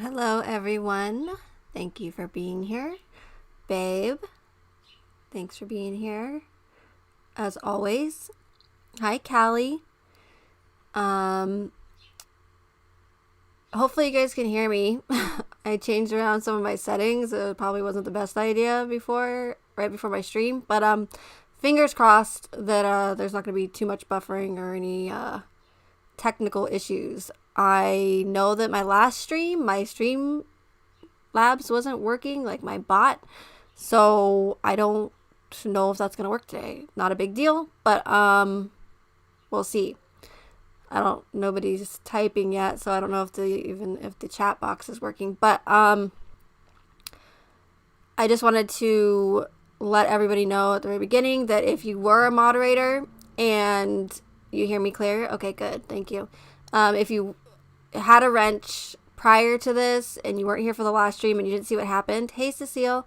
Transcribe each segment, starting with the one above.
Hello, everyone. Thank you for being here. Babe, thanks for being here. As always. Hi, Callie. Hopefully you guys can hear me. I changed around some of my settings. It probably wasn't the best idea right before my stream. But, fingers crossed that, there's not going to be too much buffering or any, technical issues. I know that my stream labs wasn't working, like my bot, so I don't know if that's gonna work today. Not a big deal, but we'll see. Nobody's typing yet, so I don't know if the chat box is working, but I just wanted to let everybody know at the very beginning that if you were a moderator and you hear me clear, okay, good, thank you. If you had a wrench prior to this and you weren't here for the last stream and you didn't see what happened, hey Cecile,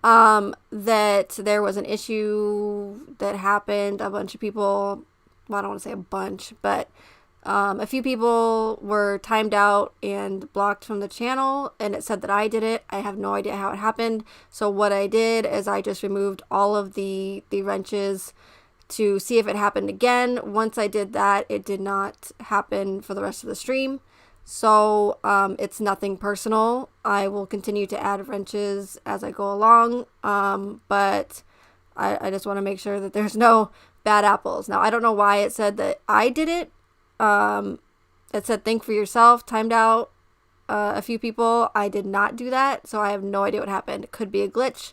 that there was an issue that happened. A bunch of people, well, I don't want to say a bunch, but a few people were timed out and blocked from the channel, and it said that I did it. I have no idea how it happened. So what I did is I just removed all of the wrenches to see if it happened again. Once I did that, it did not happen for the rest of the stream. So it's nothing personal. I will continue to add wrenches as I go along, but I just want to make sure that there's no bad apples. Now, I don't know why it said that I did it. It said think for yourself, timed out a few people. I did not do that, so I have no idea what happened. It could be a glitch.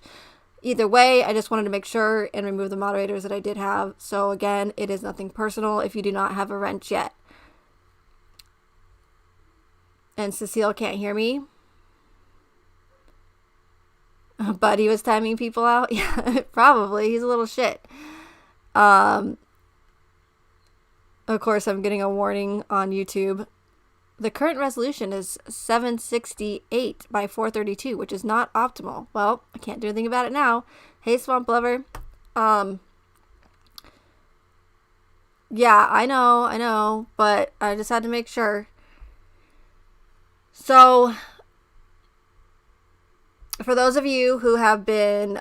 Either way, I just wanted to make sure and remove the moderators that I did have. So again, it is nothing personal if you do not have a wrench yet. And Cecile can't hear me. Buddy was timing people out. Yeah, probably. He's a little shit. Of course, I'm getting a warning on YouTube. The current resolution is 768 by 432, which is not optimal. Well, I can't do anything about it now. Hey, Swamp Lover. Yeah, I know, but I just had to make sure. So, for those of you who have been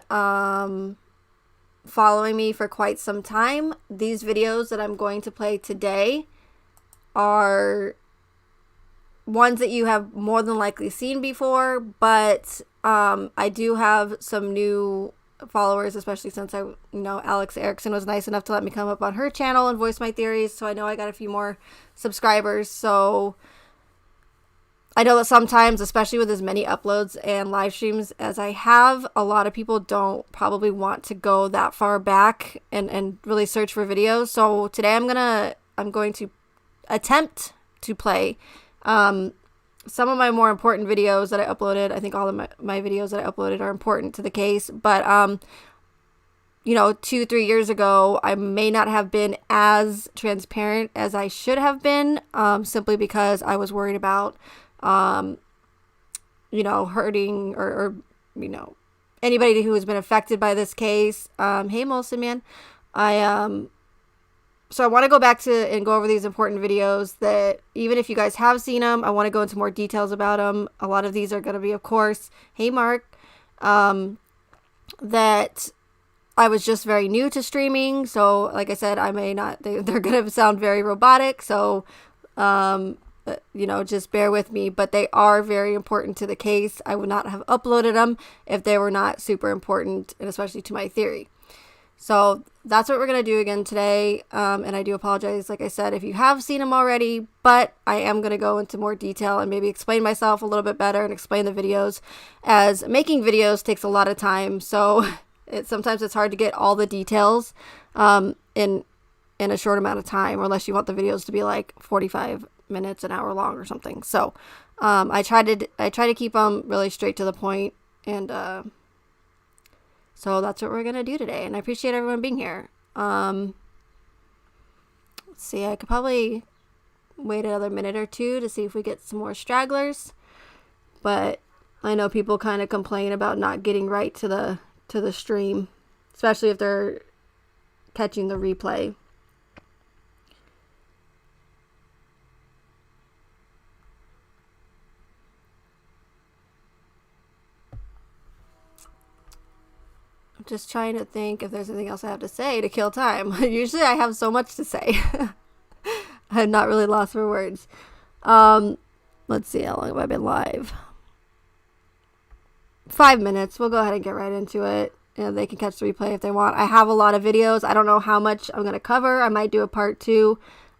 following me for quite some time, these videos that I'm going to play today are ones that you have more than likely seen before, but I do have some new followers, especially since Alex Erickson was nice enough to let me come up on her channel and voice my theories, so I know I got a few more subscribers. So I know that sometimes, especially with as many uploads and live streams as I have, a lot of people don't probably want to go that far back and really search for videos. So today I'm going to attempt to play some of my more important videos that I uploaded. I think all of my videos that I uploaded are important to the case, but 2-3 years ago, I may not have been as transparent as I should have been, simply because I was worried about hurting or anybody who has been affected by this case. Hey Molson man, so I want to go back to and go over these important videos that even if you guys have seen them, I want to go into more details about them. A lot of these are going to be, of course, hey Mark, that I was just very new to streaming. So like I said, they're going to sound very robotic. So, just bear with me, but they are very important to the case. I would not have uploaded them if they were not super important, and especially to my theory. So that's what we're going to do again today. And I do apologize, like I said, if you have seen them already, but I am going to go into more detail and maybe explain myself a little bit better and explain the videos, as making videos takes a lot of time. So sometimes it's hard to get all the details in a short amount of time, unless you want the videos to be like 45 minutes, an hour long or something. So I try to keep them really straight to the point, and so that's what we're going to do today. And I appreciate everyone being here. Let's see, I could probably wait another minute or two to see if we get some more stragglers. But I know people kind of complain about not getting right to the stream, especially if they're catching the replay. just trying to think if there's anything else I have to say to kill time. Usually I have so much to say. I'm not really lost for words. Let's see, how long have I been live? 5 minutes. We'll go ahead and get right into it. And they can catch the replay if they want. I have a lot of videos. I don't know how much I'm going to cover. I might do a part 2.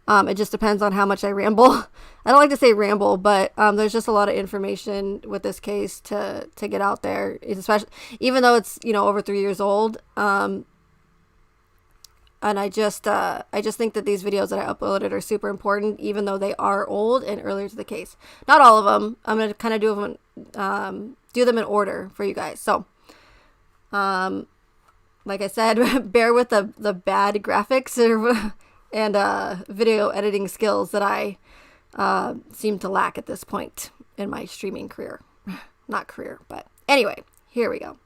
It just depends on how much I ramble. I don't like to say ramble, but there's just a lot of information with this case to get out there, especially even though it's, you know, over 3 years old. And I just think that these videos that I uploaded are super important, even though they are old and earlier to the case. Not all of them. I'm going to kind of do them in order for you guys. So, like I said, bear with the bad graphics and video editing skills that I seem to lack at this point in my streaming career. Not career, but anyway, here we go.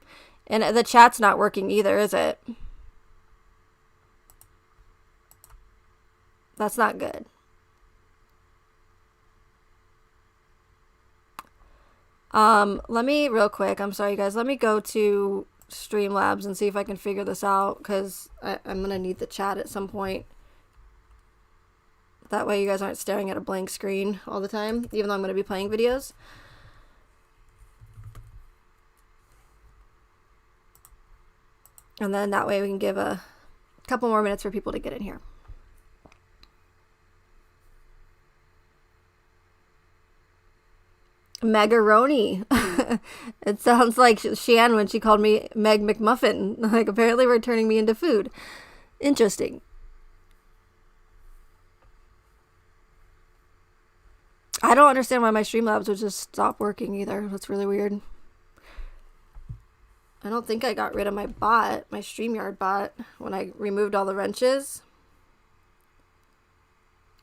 And the chat's not working either, is it? That's not good. Let me real quick, I'm sorry guys, let me go to Streamlabs and see if I can figure this out, because I'm going to need the chat at some point. That way you guys aren't staring at a blank screen all the time, even though I'm going to be playing videos. And then that way we can give a couple more minutes for people to get in here. Megaroni. It sounds like Shan when she called me Meg McMuffin. Like, apparently we're turning me into food. Interesting. I don't understand why my Streamlabs would just stop working either. That's really weird. I don't think I got rid of my bot, my StreamYard bot, when I removed all the wrenches.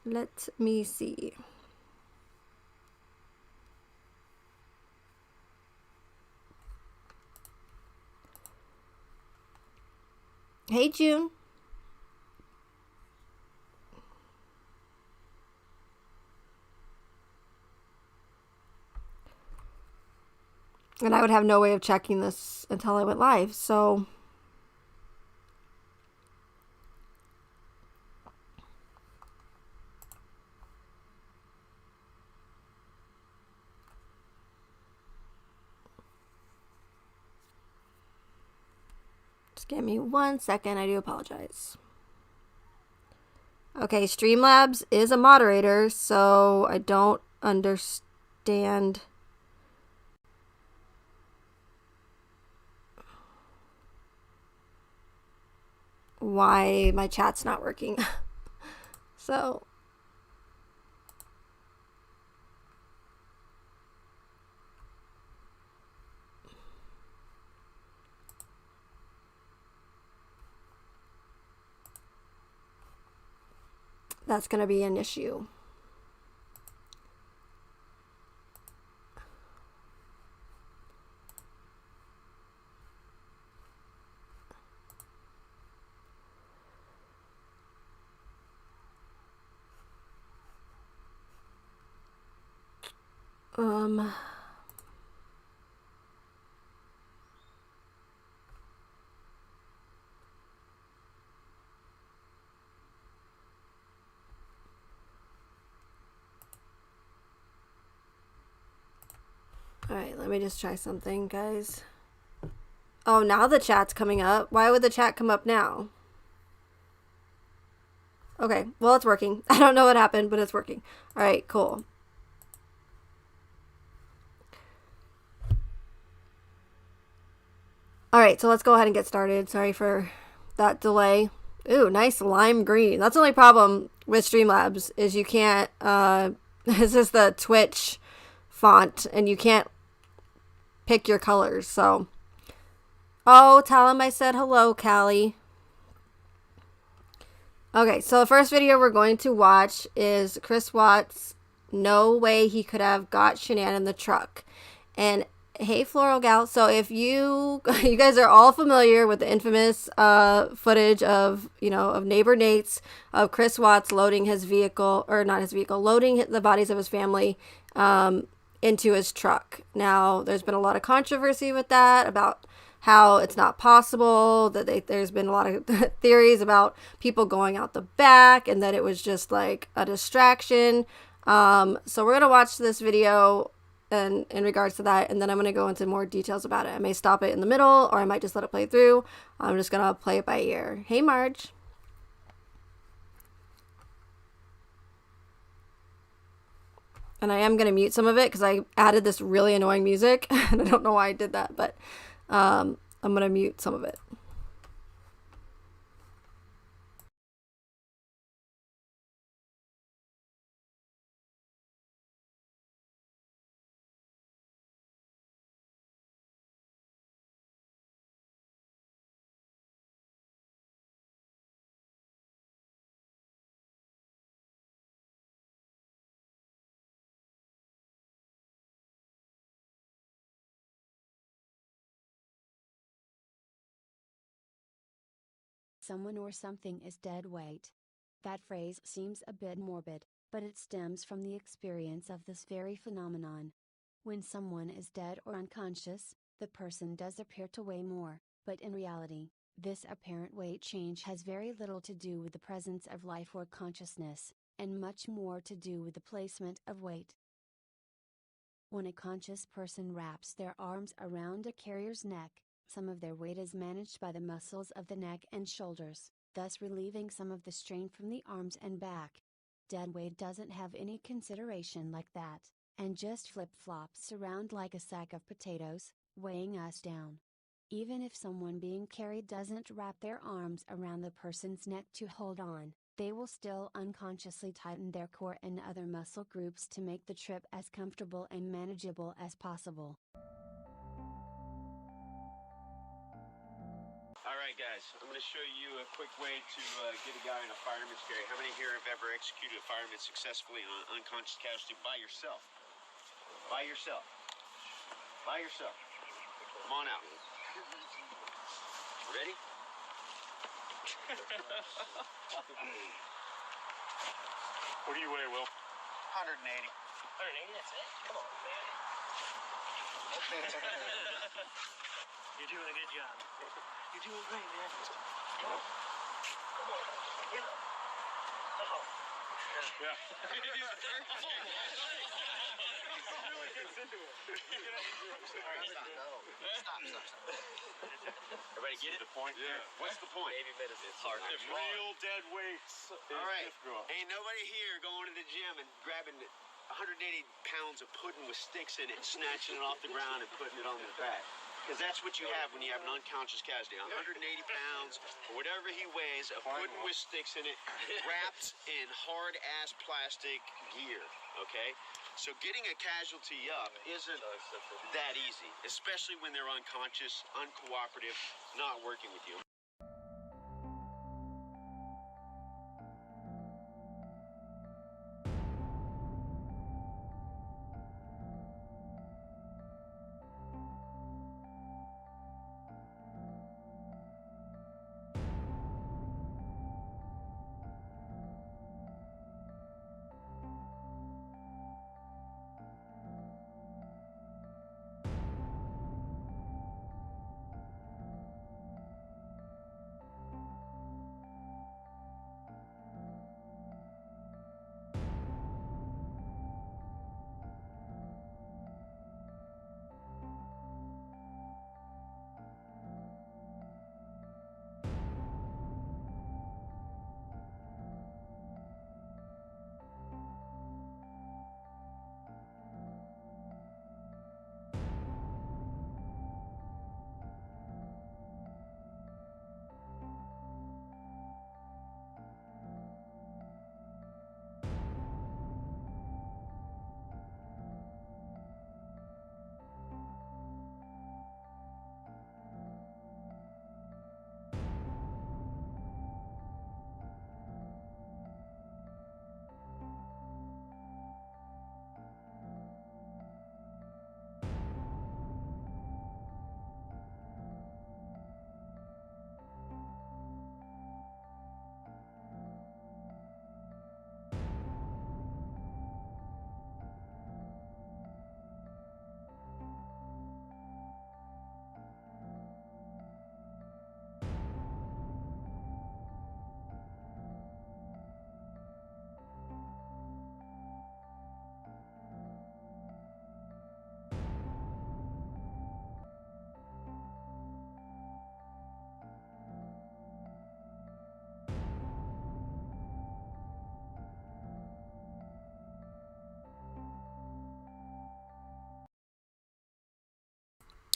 Let me see. Hey, June. And I would have no way of checking this until I went live, so... Just give me 1 second, I do apologize. Okay, Streamlabs is a moderator, so I don't understand... why my chat's not working. So that's going to be an issue. Alright, let me just try something, guys. Oh, now the chat's coming up. Why would the chat come up now? Okay, well, it's working. I don't know what happened, but it's working. Alright, cool. Alright, so let's go ahead and get started. Sorry for that delay. Ooh, nice lime green. That's the only problem with Streamlabs is you can't, this is the Twitch font, and you can't pick your colors, so. Oh, tell him I said hello, Callie. Okay, so the first video we're going to watch is Chris Watts' No Way He Could Have Got Shanann in the Truck. And hey, Floral Gal, so if you guys are all familiar with the infamous footage of, of Neighbor Nate's, of Chris Watts loading his vehicle, or not his vehicle, loading the bodies of his family into his truck. Now, there's been a lot of controversy with that about how it's not possible, that there's been a lot of theories about people going out the back and that it was just like a distraction. So we're going to watch this video and in regards to that, and then I'm going to go into more details about it. I may stop it in the middle, or I might just let it play through. I'm just going to play it by ear. Hey, Marge. And I am going to mute some of it because I added this really annoying music, and I don't know why I did that, but I'm going to mute some of it. Someone or something is dead weight. That phrase seems a bit morbid, but it stems from the experience of this very phenomenon. When someone is dead or unconscious, the person does appear to weigh more, but in reality, this apparent weight change has very little to do with the presence of life or consciousness, and much more to do with the placement of weight. When a conscious person wraps their arms around a carrier's neck, some of their weight is managed by the muscles of the neck and shoulders, thus relieving some of the strain from the arms and back. Dead weight doesn't have any consideration like that, and just flip-flops around like a sack of potatoes, weighing us down. Even if someone being carried doesn't wrap their arms around the person's neck to hold on, they will still unconsciously tighten their core and other muscle groups to make the trip as comfortable and manageable as possible. Alright guys, I'm going to show you a quick way to get a guy in a fireman's carry. How many here have ever executed a fireman successfully on an unconscious casualty by yourself? By yourself. By yourself. Come on out. Ready? What do you weigh, Will? 180. 180, that's it? Come on, man. You're doing a good job. You're doing great, man. Come on. Come on. Get up. Oh. Yeah. Really gets into it. Stop. Everybody get it? The point? Yeah. What's the point? Baby medicine. It's hard. Real dead weights. All right. Ain't nobody here going to the gym and grabbing 180 pounds of pudding with sticks in it and snatching it off the ground and putting it on their back. Because that's what you have when you have an unconscious casualty. 180 pounds, or whatever he weighs, of pudding with sticks in it, wrapped in hard-ass plastic gear, okay? So getting a casualty up isn't that easy, especially when they're unconscious, uncooperative, not working with you.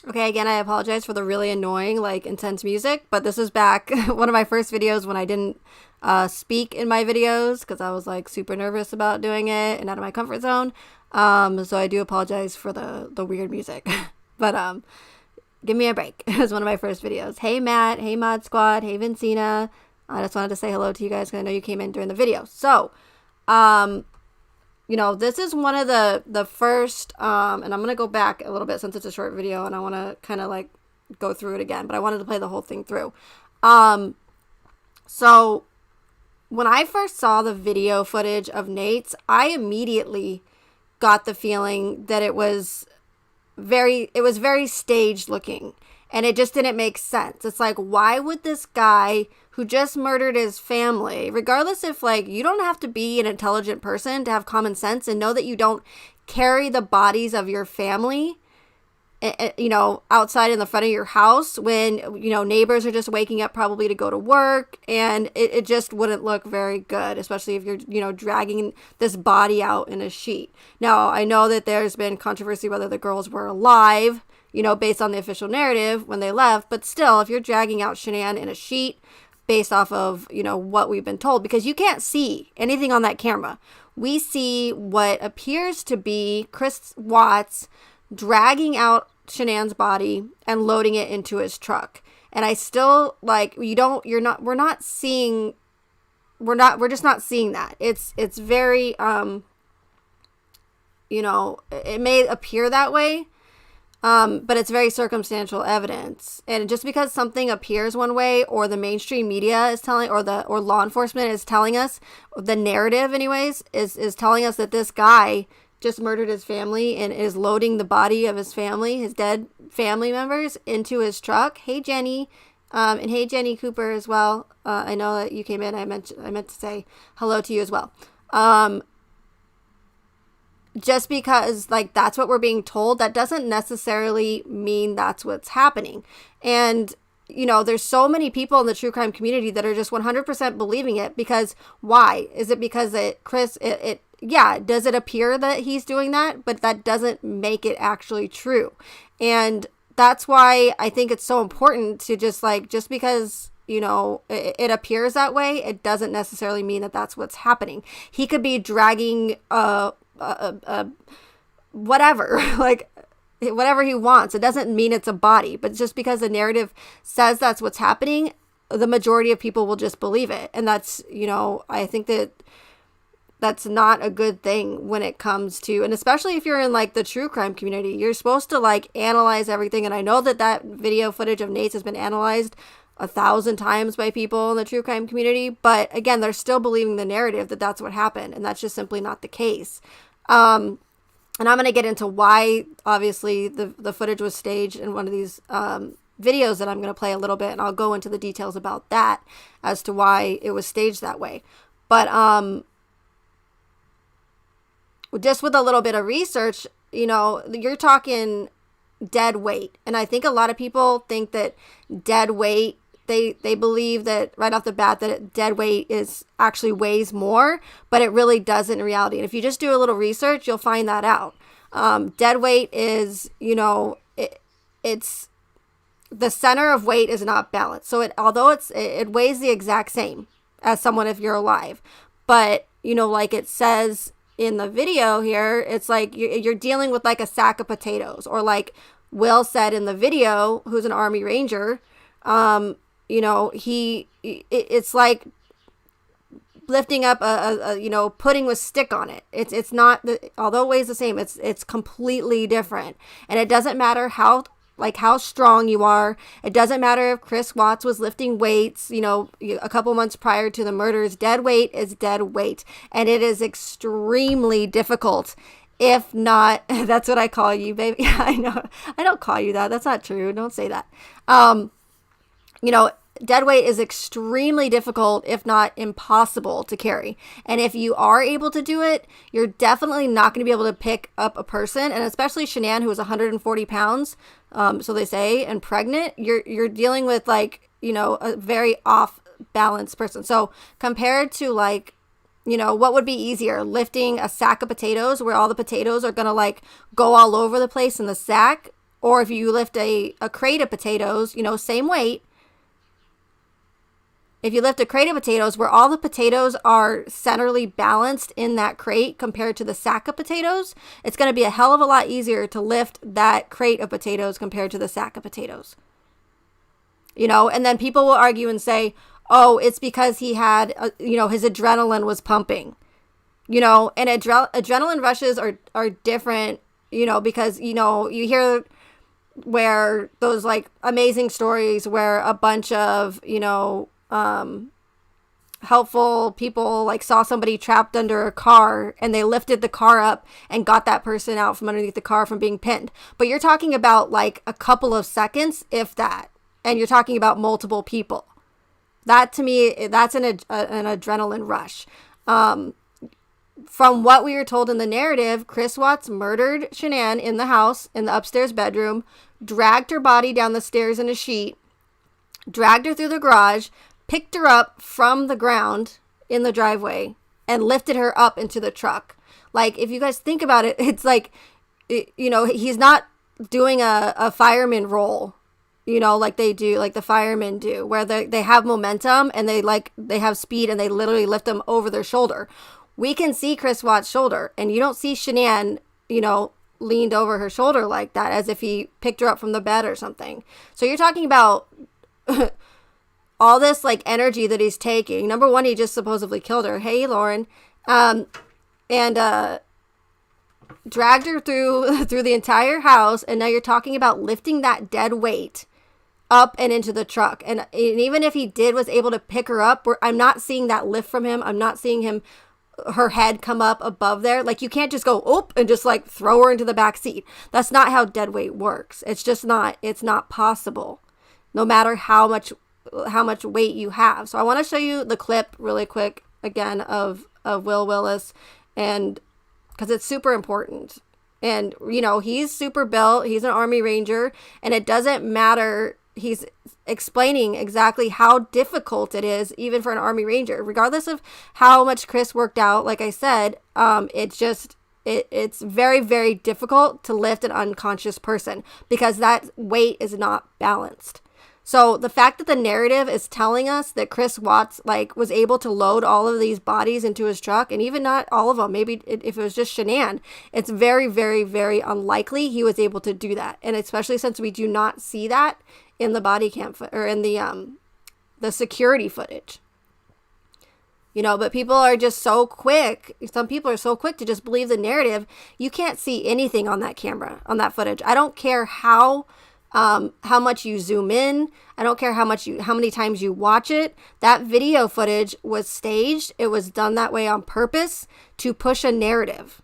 Okay, again, I apologize for the really annoying, like, intense music, but this is back one of my first videos when I didn't speak in my videos because I was, like, super nervous about doing it and out of my comfort zone. So I do apologize for the weird music. But give me a break. It was one of my first videos. Hey, Matt. Hey, Mod Squad. Hey, Vincina. I just wanted to say hello to you guys because I know you came in during the video. So, you know, this is one of the first, and I'm going to go back a little bit since it's a short video and I want to kind of like go through it again, but I wanted to play the whole thing through. So when I first saw the video footage of Nate's, I immediately got the feeling that it was very staged looking, and it just didn't make sense. It's like, why would this guy who just murdered his family, regardless if, like, you don't have to be an intelligent person to have common sense and know that you don't carry the bodies of your family, you know, outside in the front of your house when, you know, neighbors are just waking up probably to go to work, and it just wouldn't look very good, especially if you're, you know, dragging this body out in a sheet. Now, I know that there's been controversy whether the girls were alive, you know, based on the official narrative when they left, but still, if you're dragging out Shanann in a sheet based off of, you know, what we've been told, because you can't see anything on that camera. We see what appears to be Chris Watts dragging out Shanann's body and loading it into his truck. And I still, like, we're just not seeing that. It's very, you know, it may appear that way, but it's very circumstantial evidence. And just because something appears one way, or the mainstream media is telling, or law enforcement is telling us, the narrative anyways, is telling us that this guy just murdered his family and is loading the body of his family, his dead family members, into his truck. Hey, Jenny. And hey, Jenny Cooper as well. I know that you came in. I meant to say hello to you as well. Just because, like, that's what we're being told, that doesn't necessarily mean that's what's happening. And, you know, there's so many people in the true crime community that are just 100% believing it. Because why? Is it because yeah, does it appear that he's doing that? But that doesn't make it actually true. And that's why I think it's so important to just because, you know, it appears that way, it doesn't necessarily mean that that's what's happening. He could be dragging whatever, like whatever he wants. It doesn't mean it's a body, but just because the narrative says that's what's happening, the majority of people will just believe it. And that's, you know, I think that's not a good thing when it comes to, and especially if you're in, like, the true crime community, you're supposed to, like, analyze everything. And I know that video footage of Nate's has been analyzed 1,000 times by people in the true crime community, but again, they're still believing the narrative that that's what happened, and that's just simply not the case. And I'm going to get into why, obviously, the footage was staged in one of these videos that I'm going to play a little bit, and I'll go into the details about that as to why it was staged that way. But just with a little bit of research, you know, you're talking dead weight. And I think a lot of people think that dead weight, they believe that right off the bat that dead weight is actually weighs more, but it really doesn't in reality. And if you just do a little research, you'll find that out. Dead weight is, you know, it's the center of weight is not balanced. So although it weighs the exact same as someone if you're alive, but, you know, like it says in the video here, it's like you're dealing with like a sack of potatoes, or like Will said in the video, who's an Army Ranger, you know, it's like lifting up a you know, pudding with stick on it. It's not, although it weighs the same, it's completely different. And it doesn't matter how strong you are. It doesn't matter if Chris Watts was lifting weights, you know, a couple months prior to the murders. Dead weight is dead weight. And it is extremely difficult, if not, that's what I call you, baby. I know. I don't call you that. That's not true. Don't say that. You know, dead weight is extremely difficult, if not impossible to carry. And if you are able to do it, you're definitely not going to be able to pick up a person. And especially Shanann, who was 140 pounds, so they say, and pregnant, you're dealing with, like, you know, a very off balance person. So compared to, like, you know, what would be easier, lifting a sack of potatoes where all the potatoes are going to, like, go all over the place in the sack, or if you lift a crate of potatoes, you know, same weight. If you lift a crate of potatoes where all the potatoes are centrally balanced in that crate compared to the sack of potatoes, it's going to be a hell of a lot easier to lift that crate of potatoes compared to the sack of potatoes. You know, and then people will argue and say, oh, it's because he had, you know, his adrenaline was pumping. You know, and adrenaline rushes are different, you know, because, you know, you hear where those like amazing stories where a bunch of, you know, helpful people like saw somebody trapped under a car and they lifted the car up and got that person out from underneath the car from being pinned. But you're talking about like a couple of seconds, if that, and you're talking about multiple people. That to me, that's an adrenaline rush. From what we were told in the narrative, Chris Watts murdered Shanann in the house, in the upstairs bedroom, dragged her body down the stairs in a sheet, dragged her through the garage, picked her up from the ground in the driveway, and lifted her up into the truck. Like, if you guys think about it, it's like, you know, he's not doing a fireman role, you know, like they do, like the firemen do, where they have momentum and they have speed and they literally lift them over their shoulder. We can see Chris Watts' shoulder, and you don't see Shanann, you know, leaned over her shoulder like that as if he picked her up from the bed or something. So you're talking about all this like energy that he's taking. Number one, he just supposedly killed her. Hey, Lauren. And dragged her through the entire house. And now you're talking about lifting that dead weight up and into the truck. And even if he was able to pick her up, I'm not seeing that lift from him. I'm not seeing her head come up above there. Like, you can't just go, oop, and just like throw her into the back seat. That's not how dead weight works. It's not possible, no matter how much weight you have. So I want to show you the clip really quick again of Will Willis, and because it's super important. And, you know, he's super built. He's an Army Ranger, and it doesn't matter. He's explaining exactly how difficult it is, even for an Army Ranger, regardless of how much Chris worked out. Like I said, it's very, very difficult to lift an unconscious person because that weight is not balanced. So the fact that the narrative is telling us that Chris Watts like was able to load all of these bodies into his truck, and even not all of them, maybe if it was just Shanann, it's very, very, very unlikely he was able to do that. And especially since we do not see that in the body cam or in the security footage. You know, but people are just so quick. Some people are so quick to just believe the narrative. You can't see anything on that camera, on that footage. I don't care how much you zoom in. I don't care how many times you watch it. That video footage was staged. It was done that way on purpose to push a narrative.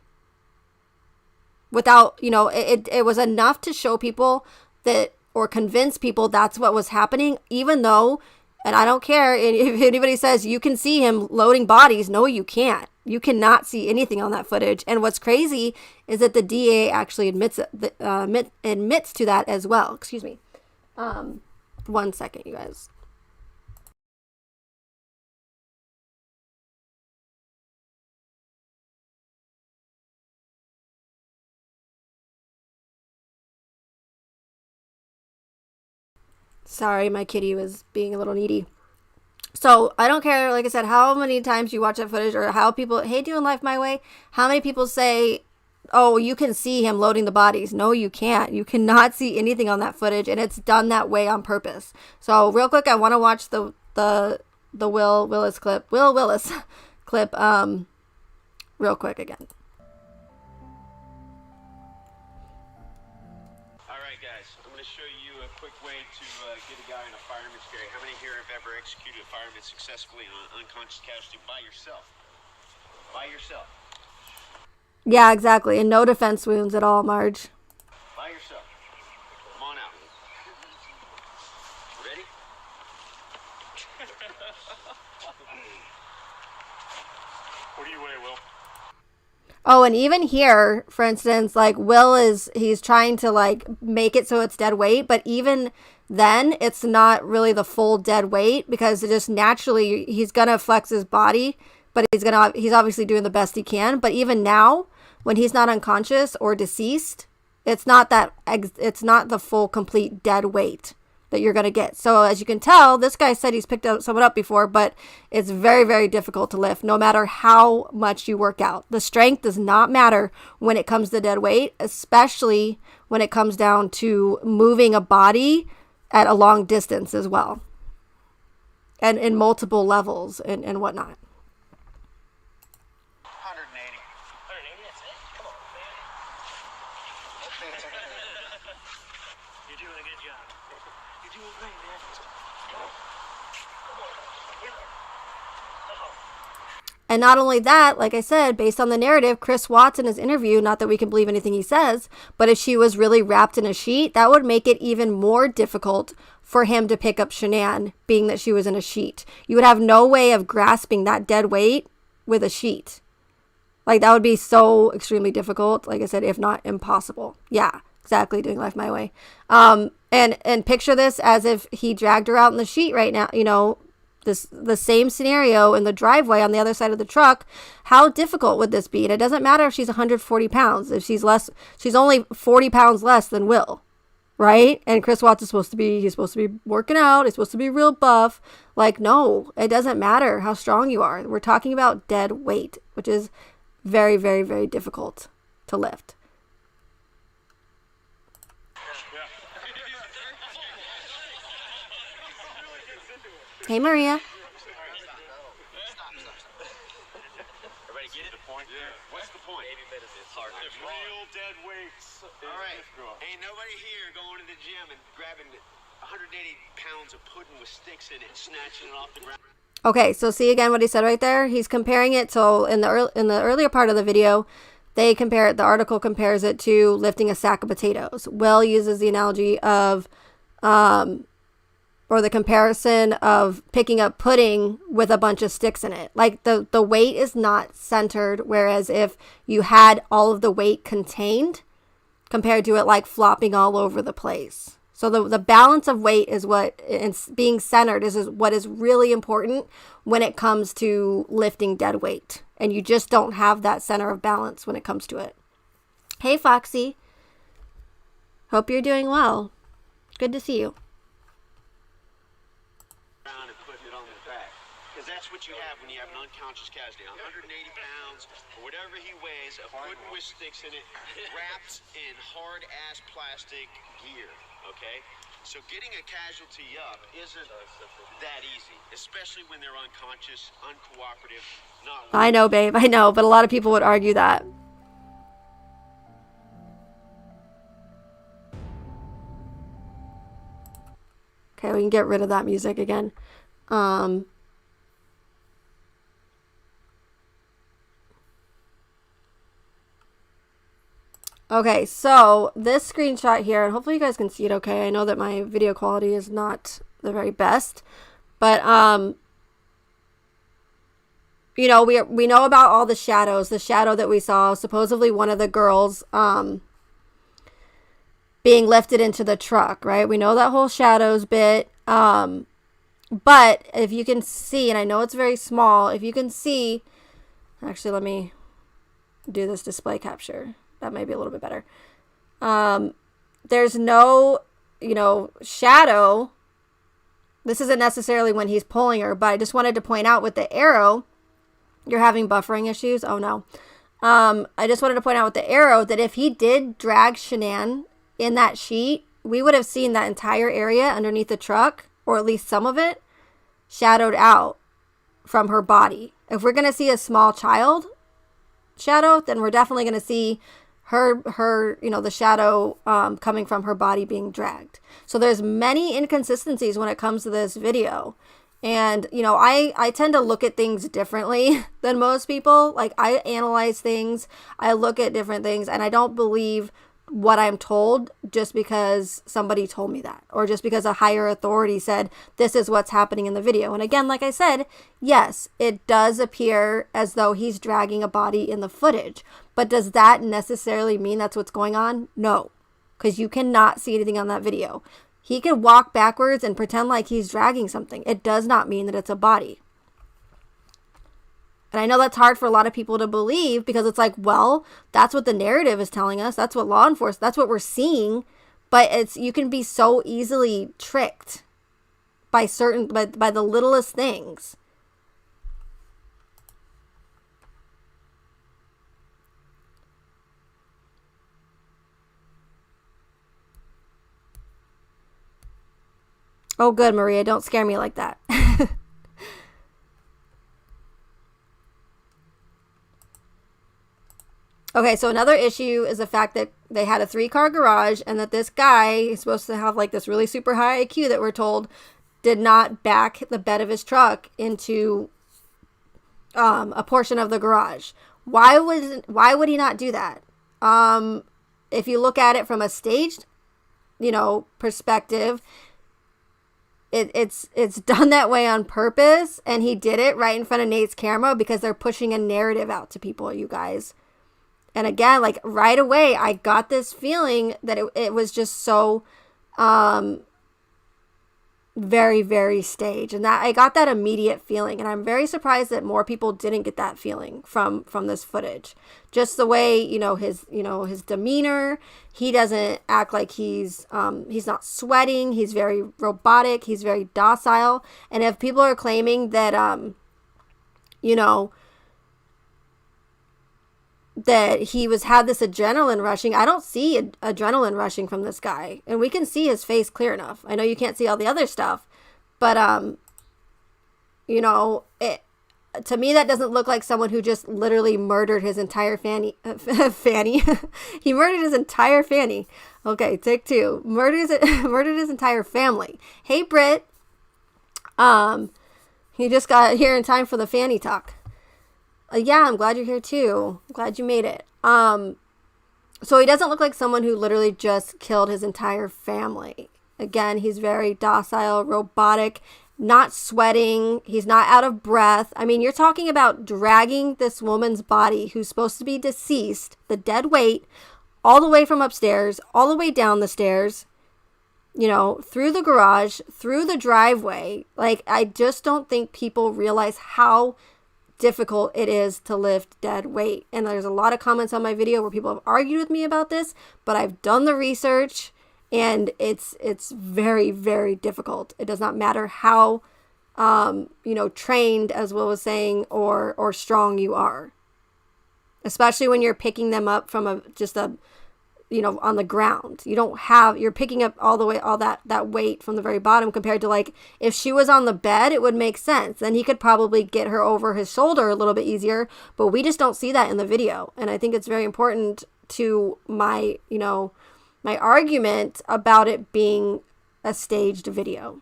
Without, you know, it was enough to show people that, or convince people that's what was happening, even though, and I don't care if anybody says you can see him loading bodies. No, you can't. You cannot see anything on that footage. And what's crazy is that the DA actually admits to that as well. Excuse me. 1 second, you guys. Sorry, my kitty was being a little needy. So I don't care, like I said, how many times you watch that footage or how people, hey, doing life my way, how many people say, oh, you can see him loading the bodies. No, you can't. You cannot see anything on that footage, and it's done that way on purpose. So real quick, I want to watch the Will Willis clip real quick again. Executed a fireman successfully on an unconscious casualty by yourself. By yourself. Yeah, exactly. And no defense wounds at all, Marge. By yourself. Come on out. Ready? What do you weigh, Will? Oh, and even here, for instance, like he's trying to like make it so it's dead weight, but even then it's not really the full dead weight because it just naturally he's gonna flex his body, but he's obviously doing the best he can. But even now, when he's not unconscious or deceased, It's not it's not the full complete dead weight that you're going to get. So as you can tell, this guy said he's picked up someone up before, but it's very, very difficult to lift no matter how much you work out. The strength does not matter when it comes to dead weight, especially when it comes down to moving a body at a long distance as well, and in multiple levels and whatnot. 180. 180, that's it? Come on, man. You're doing a good job. You're doing great, man. And not only that, like I said, based on the narrative, Chris Watts in his interview, not that we can believe anything he says, but if she was really wrapped in a sheet, that would make it even more difficult for him to pick up Shanann, being that she was in a sheet. You would have no way of grasping that dead weight with a sheet. Like, that would be so extremely difficult, like I said, if not impossible. Yeah, exactly, doing life my way. And picture this as if he dragged her out in the sheet right now, you know, the same scenario in the driveway on the other side of the truck. How difficult would this be? And it doesn't matter if she's 140 pounds. If she's only 40 pounds less than Will, right? And Chris Watts is supposed to be working out. He's supposed to be real buff. Like, no, it doesn't matter how strong you are. We're talking about dead weight, which is very, very, very difficult to lift. Hey, Maria. Everybody get the point? Yeah. What's the point? 80 minutes is hard. Real dead weights. All right. Ain't nobody here going to the gym and grabbing 180 pounds of pudding with sticks in it and snatching it off the ground. Okay, so see again what he said right there? He's comparing it. So in the earlier part of the video, the article compares it to lifting a sack of potatoes. Will uses the analogy of, or the comparison of picking up pudding with a bunch of sticks in it. Like, the weight is not centered, whereas if you had all of the weight contained, compared to it like flopping all over the place. So the balance of weight is what, and being centered is what is really important when it comes to lifting dead weight. And you just don't have that center of balance when it comes to it. Hey, Foxy. Hope you're doing well. Good to see you. And putting it on the back. Because that's what you have when you have an unconscious casualty. 180 pounds, or whatever he weighs, of pudding with sticks in it, wrapped in hard-ass plastic gear. Okay? So getting a casualty up isn't that easy, especially when they're unconscious, uncooperative, not... I know, babe, I know, but a lot of people would argue that. Okay, we can get rid of that music again. Okay, so this screenshot here, and hopefully you guys can see it okay. I know that my video quality is not the very best, but you know, we know about all the shadows. The shadow that we saw, supposedly one of the girls being lifted into the truck, right? We know that whole shadows bit. But if you can see, and I know it's very small, if you can see, actually, let me do this display capture. That might be a little bit better. There's no, you know, shadow. This isn't necessarily when he's pulling her, but I just wanted to point out with the arrow, you're having buffering issues. Oh no. I just wanted to point out with the arrow that if he did drag Shanann in that sheet, we would have seen that entire area underneath the truck, or at least some of it, shadowed out from her body. If we're going to see a small child shadow, then we're definitely going to see her, you know, the shadow coming from her body being dragged. So there's many inconsistencies when it comes to this video. And, you know, I tend to look at things differently than most people. Like, I analyze things, I look at different things, and I don't believe what I'm told just because somebody told me that, or just because a higher authority said this is what's happening in the video. And again, like I said, yes, it does appear as though he's dragging a body in the footage, but does that necessarily mean that's what's going on? No, because you cannot see anything on that video. He could walk backwards and pretend like he's dragging something. It does not mean that it's a body. And I know that's hard for a lot of people to believe because it's like, well, that's what the narrative is telling us. That's what law enforcement, that's what we're seeing. But you can be so easily tricked by by the littlest things. Oh, good, Maria. Don't scare me like that. Okay, so another issue is the fact that they had a 3-car garage and that this guy is supposed to have like this really super high IQ that we're told did not back the bed of his truck into a portion of the garage. Why would he not do that? If you look at it from a staged, perspective, it's done that way on purpose, and he did it right in front of Nate's camera because they're pushing a narrative out to people, you guys. And again, like right away, I got this feeling that it was just so very, very staged. And that I got that immediate feeling. And I'm very surprised that more people didn't get that feeling from this footage. Just the way, his demeanor, he doesn't act like he's not sweating. He's very robotic. He's very docile. And if people are claiming that, that he had this adrenaline rushing. I don't see adrenaline rushing from this guy. And we can see his face clear enough. I know you can't see all the other stuff. But, to me, that doesn't look like someone who just literally murdered his entire fanny. He murdered his entire fanny. Okay, take 2. Murdered his entire family. Hey, Britt. You just got here in time for the fanny talk. Yeah, I'm glad you're here too. I'm glad you made it. So he doesn't look like someone who literally just killed his entire family. Again, he's very docile, robotic, not sweating. He's not out of breath. I mean, you're talking about dragging this woman's body who's supposed to be deceased, the dead weight, all the way from upstairs, all the way down the stairs, through the garage, through the driveway. Like, I just don't think people realize how difficult it is to lift dead weight. And there's a lot of comments on my video where people have argued with me about this, but I've done the research and it's very, very difficult. It does not matter how trained, as Will was saying, or strong you are, especially when you're picking them up from on the ground. You're picking up all that weight from the very bottom, compared to like if she was on the bed, it would make sense. Then he could probably get her over his shoulder a little bit easier, but we just don't see that in the video. And I think it's very important to my argument about it being a staged video.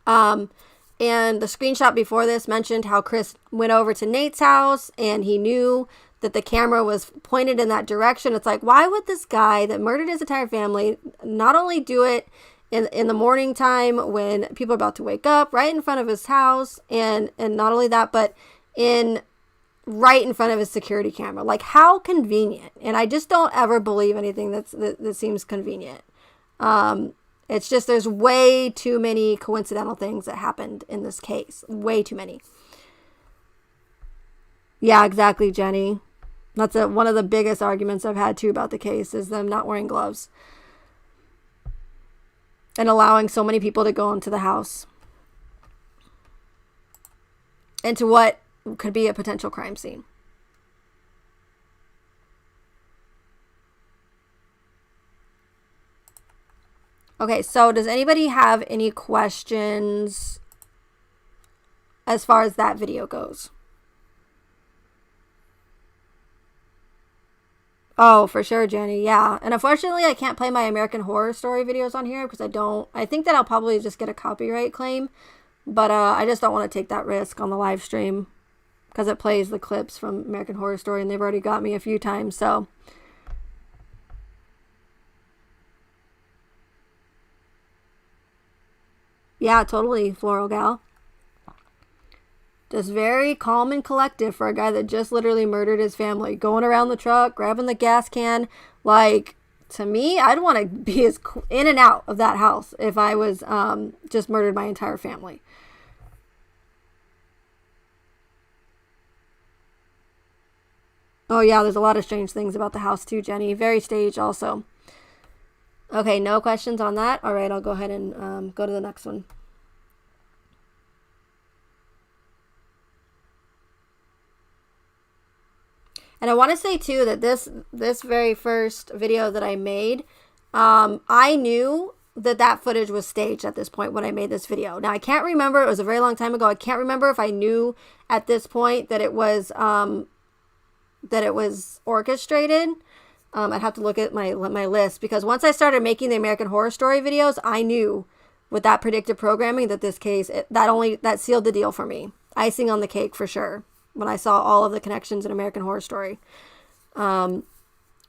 And the screenshot before this mentioned how Chris went over to Nate's house and he knew that the camera was pointed in that direction. It's like, why would this guy that murdered his entire family not only do it in the morning time when people are about to wake up, right in front of his house, and not only that, but right in front of his security camera? Like, how convenient. And I just don't ever believe anything that seems convenient. It's just, there's way too many coincidental things that happened in this case. Way too many. Yeah, exactly, Jenny. That's one of the biggest arguments I've had too about the case, is them not wearing gloves and allowing so many people to go into the house into what could be a potential crime scene. Okay, so does anybody have any questions as far as that video goes? Oh, for sure, Jenny. Yeah. And unfortunately, I can't play my American Horror Story videos on here because I think that I'll probably just get a copyright claim. But I just don't want to take that risk on the live stream because it plays the clips from American Horror Story and they've already got me a few times. So, yeah, totally, Floral Gal. Just very calm and collective for a guy that just literally murdered his family. Going around the truck, grabbing the gas can. Like, to me, I'd want to be in and out of that house if I was just murdered my entire family. Oh, yeah, there's a lot of strange things about the house, too, Jenny. Very staged, also. Okay, no questions on that. All right, I'll go ahead and go to the next one. And I want to say, too, that this very first video that I made, I knew that footage was staged at this point when I made this video. Now, I can't remember. It was a very long time ago. I can't remember if I knew at this point that it was orchestrated. I'd have to look at my list, because once I started making the American Horror Story videos, I knew with that predictive programming that this case, that sealed the deal for me. Icing on the cake for sure, when I saw all of the connections in American Horror Story.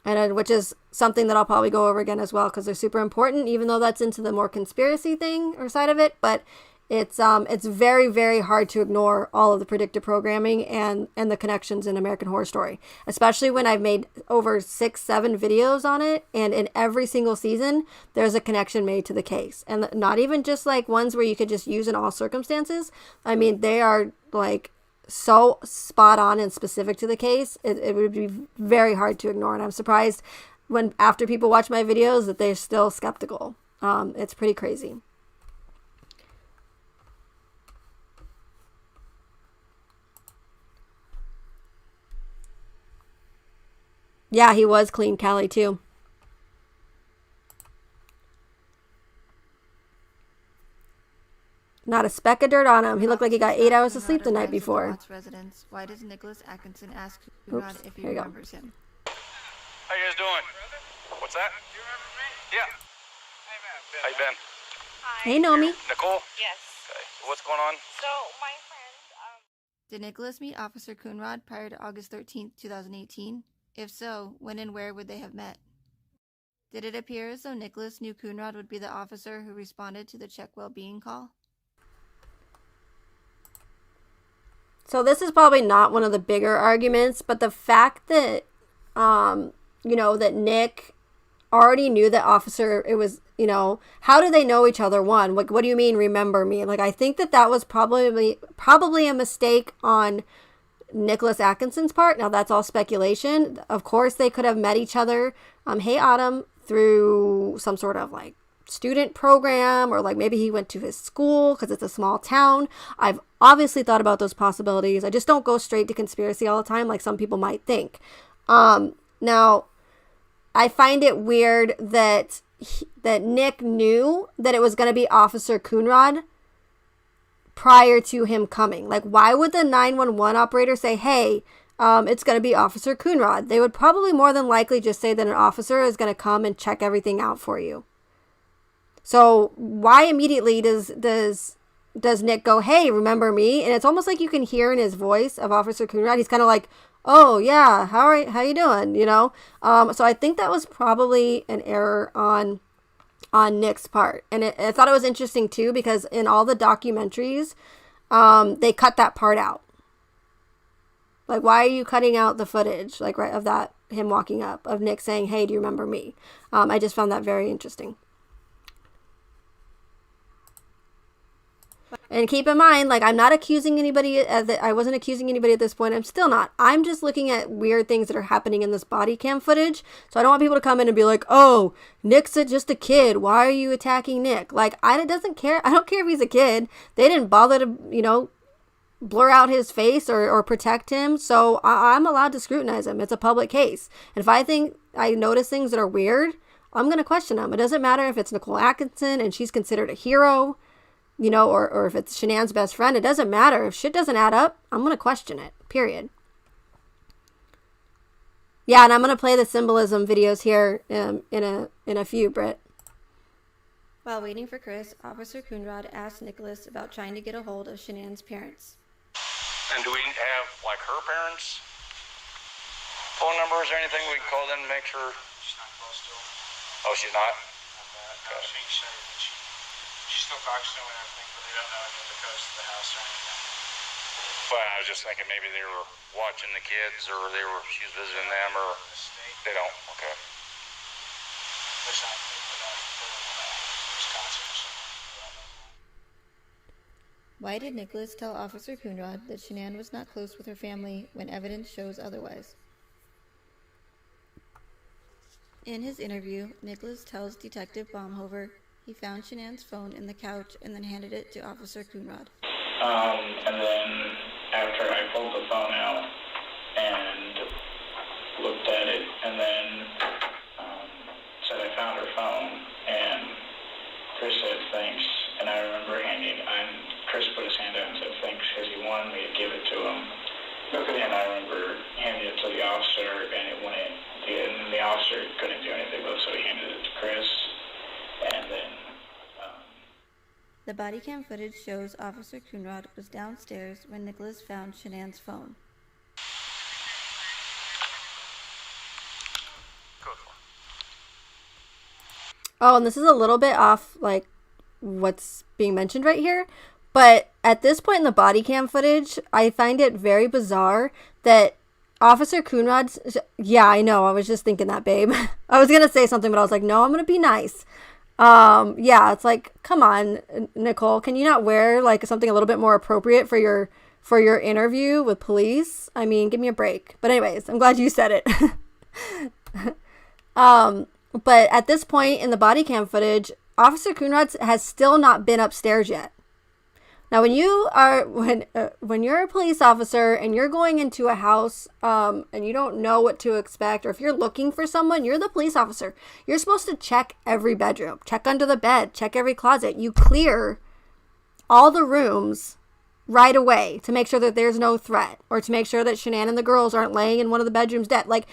Which is something that I'll probably go over again as well, because they're super important, even though that's into the more conspiracy thing or side of it. But it's very, very hard to ignore all of the predictive programming and the connections in American Horror Story, especially when I've made over 6-7 videos on it, and in every single season there's a connection made to the case, and not even just like ones where you could just use in all circumstances. I mean, they are like so spot on and specific to the case. It would be very hard to ignore, and I'm surprised when after people watch my videos that they're still skeptical. It's pretty crazy. Yeah, he was clean Cali too. Not a speck of dirt on him. He looked like he got 8 hours of sleep the night before. Residence. Why does Nicholas Atkinson ask Conrad if he remembers him? How you guys doing? What's that? Do you remember me? Yeah. Hey, man. How you been? Hi. Hey, Nomi. Nicole? Yes. Okay. What's going on? So, my friend, Did Nicholas meet Officer Coonrod prior to August 13th, 2018? If so, when and where would they have met? Did it appear as though Nicholas knew Coonrod would be the officer who responded to the check well-being call? So this is probably not one of the bigger arguments, but the fact that, that Nick already knew that officer, it was, how do they know each other? One, like, what do you mean, remember me? Like, I think that was probably a mistake on Nicholas Atkinson's part. Now, that's all speculation. Of course, they could have met each other, hey, Autumn, through some sort of, like, student program, or like maybe he went to his school because it's a small town. I've obviously thought about those possibilities. I just don't go straight to conspiracy all the time like some people might think. Now, I find it weird that Nick knew that it was going to be Officer Coonrod prior to him coming. Like, why would the 911 operator say, hey, it's going to be Officer Coonrod? They would probably more than likely just say that an officer is going to come and check everything out for you. So why immediately does Nick go, hey, remember me? And it's almost like you can hear in his voice of Officer Coonrod, he's kind of like, oh yeah, how you doing? So I think that was probably an error on Nick's part. And I thought it was interesting too, because in all the documentaries, they cut that part out. Like, why are you cutting out the footage, like, right, of that, him walking up, of Nick saying, hey, do you remember me? I just found that very interesting. And keep in mind, like, I'm not accusing anybody. I wasn't accusing anybody at this point. I'm still not. I'm just looking at weird things that are happening in this body cam footage. So I don't want people to come in and be like, oh, Nick's just a kid. Why are you attacking Nick? Like, I don't care if he's a kid. They didn't bother to, blur out his face or protect him. So I'm allowed to scrutinize him. It's a public case. And if I think I notice things that are weird, I'm going to question them. It doesn't matter if it's Nicole Atkinson and she's considered a hero, or if it's Shanann's best friend. It doesn't matter. If shit doesn't add up, I'm going to question it, period. Yeah, and I'm going to play the symbolism videos here in a few, Britt. While waiting for Chris, Officer Coonrod asked Nicholas about trying to get a hold of Shanann's parents. And do we have, like, her parents' phone numbers or anything we can call them to make sure? She's not close to him. Oh, she's not? Not bad. No, she said that she still talks to him and everything, but they don't know him because of the house or anything. Well, I was just thinking maybe they were watching the kids, or she was visiting them, or they don't. Okay. Wish I could, but they live in Wisconsin or something. Why did Nicholas tell Officer Coonrod that Shanann was not close with her family when evidence shows otherwise? In his interview, Nicholas tells Detective Baumhover he found Shanann's phone in the couch and then handed it to Officer Coonrod. And then after I pulled the phone out and looked at it and then said I found her phone, and Chris said thanks, and I remember Chris put his hand out and said thanks because he wanted me to give it to him. Okay. And I remember handing it to the officer, and the officer couldn't do anything with it, so he handed it to Chris, and then The body cam footage shows Officer Coonrod was downstairs when Nicholas found Shanann's phone. Oh, and this is a little bit off, like, what's being mentioned right here. But at this point in the body cam footage, I find it very bizarre that Officer Coonrod's... Yeah, I know. I was just thinking that, babe. I was going to say something, but I was like, no, I'm going to be nice. Yeah, it's like, come on, Nicole. Can you not wear, like, something a little bit more appropriate for your interview with police? I mean, give me a break. But anyways, I'm glad you said it. But at this point in the body cam footage, Officer Coonrod has still not been upstairs yet. Now, when you're a police officer and you're going into a house and you don't know what to expect, or if you're looking for someone, you're the police officer. You're supposed to check every bedroom, check under the bed, check every closet. You clear all the rooms right away to make sure that there's no threat, or to make sure that Shanann and the girls aren't laying in one of the bedrooms dead. Like,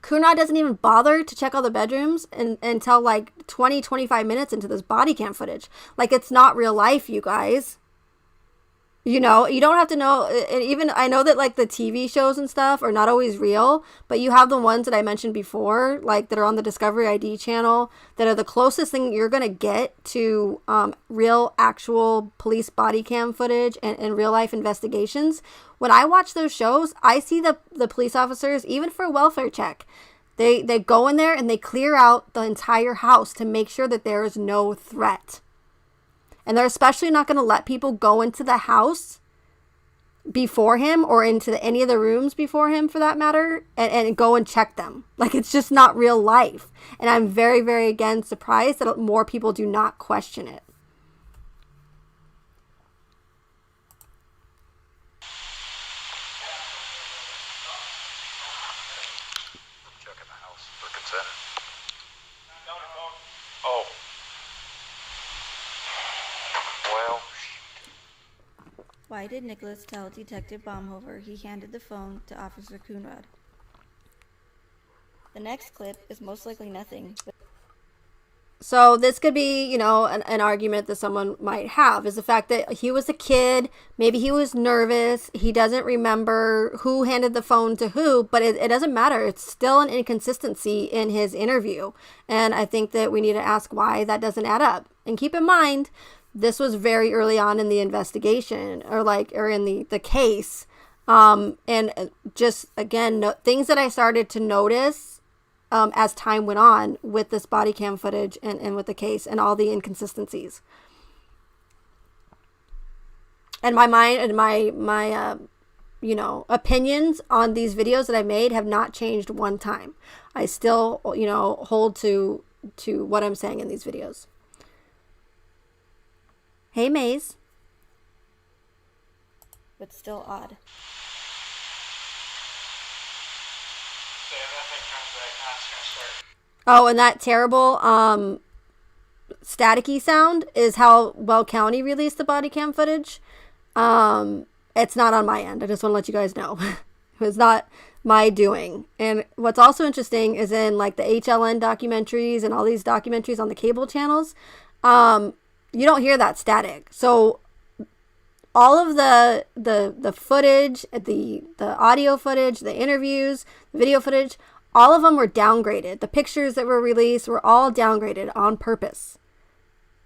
Coonrod doesn't even bother to check all the bedrooms until like 25 minutes into this body cam footage. Like, it's not real life, you guys. You know, you don't have to know. And even I know that like the TV shows and stuff are not always real, but you have the ones that I mentioned before, like that are on the Discovery ID channel, that are the closest thing you're going to get to real actual police body cam footage and real life investigations. When I watch those shows, I see the police officers, even for a welfare check, they go in there and they clear out the entire house to make sure that there is no threat. And they're especially not going to let people go into the house before him, or into any of the rooms before him for that matter, and go and check them. Like, it's just not real life. And I'm very, very, again, surprised that more people do not question it. Checking the house for consent. Oh. Well, Why did Nicholas tell Detective Baumhover he handed the phone to Officer Coonrod? The next clip is most likely nothing. So this could be, you know, an argument that someone might have, is the fact that he was a kid. Maybe he was nervous. He doesn't remember who handed the phone to who, but it doesn't matter. It's still an inconsistency in his interview. And I think that we need to ask why that doesn't add up. And keep in mind, this was very early on in the investigation, or in the case. And just, again, things that I started to notice as time went on with this body cam footage and with the case and all the inconsistencies. And my mind and my opinions on these videos that I made have not changed one time. I still, hold to what I'm saying in these videos. Hey, Maze. But still odd. Oh, and that terrible staticky sound is how Weld County released the body cam footage. It's not on my end. I just want to let you guys know. It was not my doing. And what's also interesting is in like the HLN documentaries and all these documentaries on the cable channels, you don't hear that static. So all of the footage, the audio footage, the interviews, the video footage, all of them were downgraded. The pictures that were released were all downgraded on purpose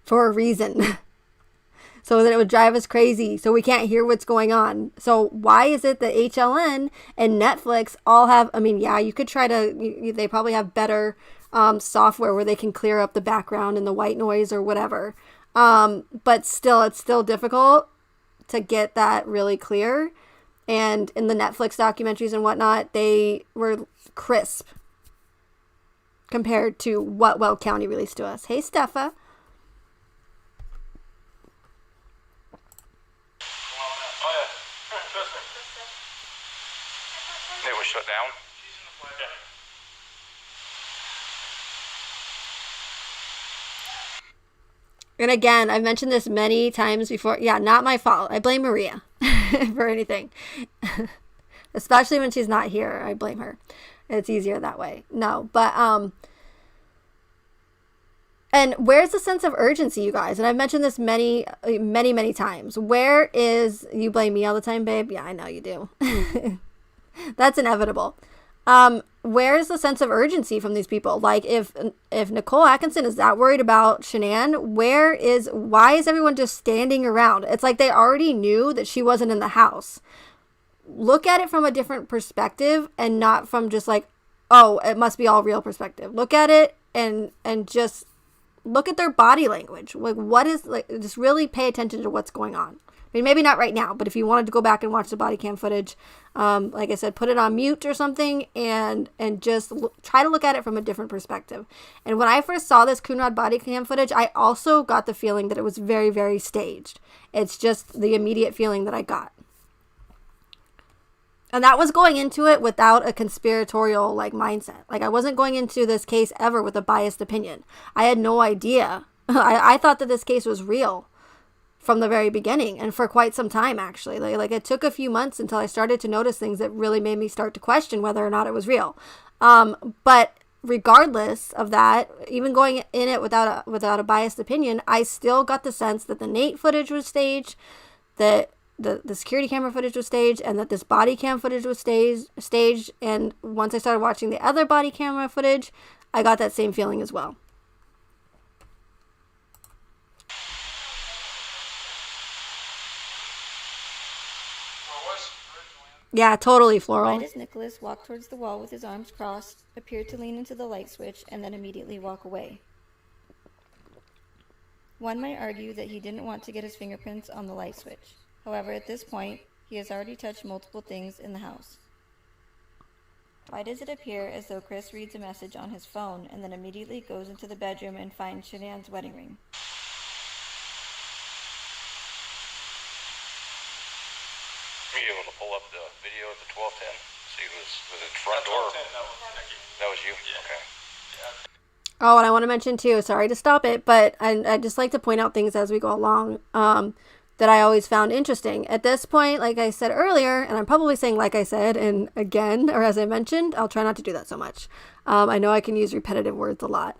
for a reason. So that it would drive us crazy, so we can't hear what's going on. So why is it that HLN and Netflix all have, you could try to, they probably have better software where they can clear up the background and the white noise or whatever. But still, it's still difficult to get that really clear. And in the Netflix documentaries and whatnot, they were crisp. compared to what Weld County released to us. Hey, Steffa. It was shut down. And again, I've mentioned this many times before. Yeah, not my fault. I blame Maria for anything. Especially when she's not here. I blame her. It's easier that way. No, but, and where's the sense of urgency, you guys? And I've mentioned this many, many times. Where is, you blame me all the time, babe? Yeah, I know you do. That's inevitable. Where is the sense of urgency from these people? Like, if Nicole Atkinson is that worried about Shanann, why is everyone just standing around? It's like they already knew that she wasn't in the house. Look at it from a different perspective and not from just like, oh, it must be all real perspective. Look at it and just look at their body language. Like, what is, like, just really pay attention to what's going on. I mean, maybe not right now, but if you wanted to go back and watch the body cam footage, like I said, put it on mute or something and just try to look at it from a different perspective. And when I first saw this Coonrod body cam footage, I also got the feeling that it was very, very staged. It's just the immediate feeling that I got. And that was going into it without a conspiratorial like mindset. Like, I wasn't going into this case ever with a biased opinion. I had no idea. I thought that this case was real from the very beginning and for quite some time, actually. Like it took a few months until I started to notice things that really made me start to question whether or not it was real. But regardless of that, even going in it without a biased opinion, I still got the sense that the Nate footage was staged, that the security camera footage was staged, and that this body cam footage was staged. And once I started watching the other body camera footage, I got that same feeling as well. Yeah, totally, Floral. Why does Nicholas walk towards the wall with his arms crossed, appear to lean into the light switch, and then immediately walk away? One might argue that he didn't want to get his fingerprints on the light switch. However, at this point, he has already touched multiple things in the house. Why does it appear as though Chris reads a message on his phone and then immediately goes into the bedroom and finds Shanann's wedding ring? Were you able to pull up the video at the 1210? See, was it front door? That was you? Yeah. Okay. Yeah. Oh, and I want to mention too, sorry to stop it, but I just like to point out things as we go along that I always found interesting. At this point, like I said earlier, and I'm probably saying like I said, and again, or as I mentioned, I'll try not to do that so much. I know I can use repetitive words a lot.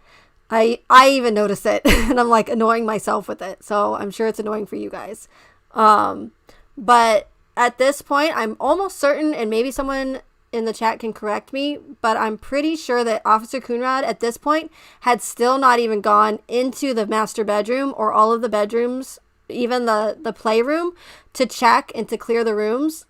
I even notice it, and I'm like annoying myself with it, so I'm sure it's annoying for you guys. But at this point, I'm almost certain, and maybe someone in the chat can correct me, but I'm pretty sure that Officer Coonrod at this point had still not even gone into the master bedroom or all of the bedrooms, even the playroom, to check and to clear the rooms.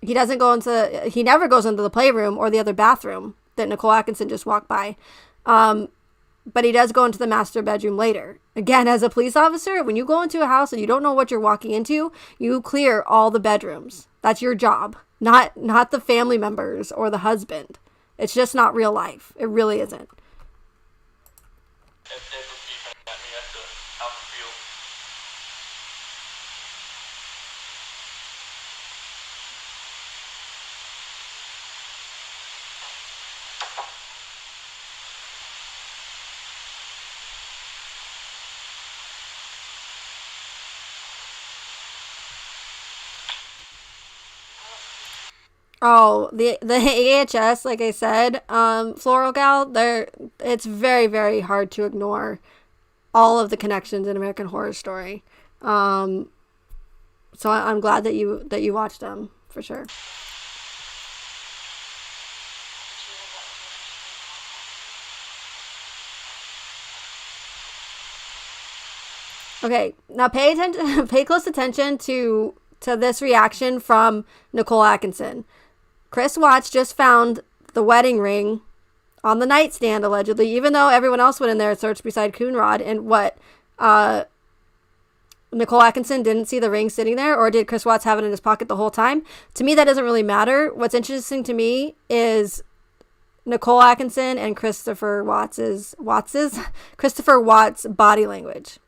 He never goes into the playroom or the other bathroom that Nicole Atkinson just walked by. But he does go into the master bedroom later. Again, as a police officer, when you go into a house and you don't know what you're walking into, you clear all the bedrooms. That's your job, not the family members or the husband. It's just not real life. It really isn't. Oh, the AHS, like I said, Floral Gal, it's very, very hard to ignore all of the connections in American Horror Story. So I'm glad that you watched them, for sure. Okay, now pay close attention to this reaction from Nicole Atkinson. Chris Watts just found the wedding ring on the nightstand, allegedly, even though everyone else went in there and searched beside Coonrod. And Nicole Atkinson didn't see the ring sitting there, or did Chris Watts have it in his pocket the whole time? To me, that doesn't really matter. What's interesting to me is Nicole Atkinson and Christopher Christopher Watts' body language.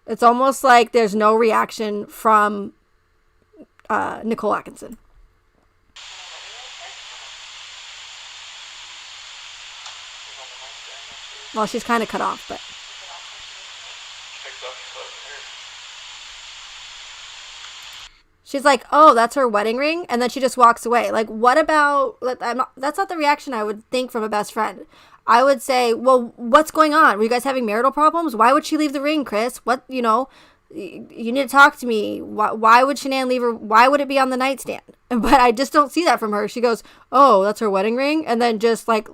It's almost like there's no reaction from Nicole Atkinson. Well, she's kind of cut off, but. She's like, oh, that's her wedding ring. And then she just walks away. Like, what about, that's not the reaction I would think from a best friend. I would say, well, what's going on? Were you guys having marital problems? Why would she leave the ring, Chris? What, you need to talk to me. Why would Shanann leave her? Why would it be on the nightstand? But I just don't see that from her. She goes, oh, that's her wedding ring. And then just like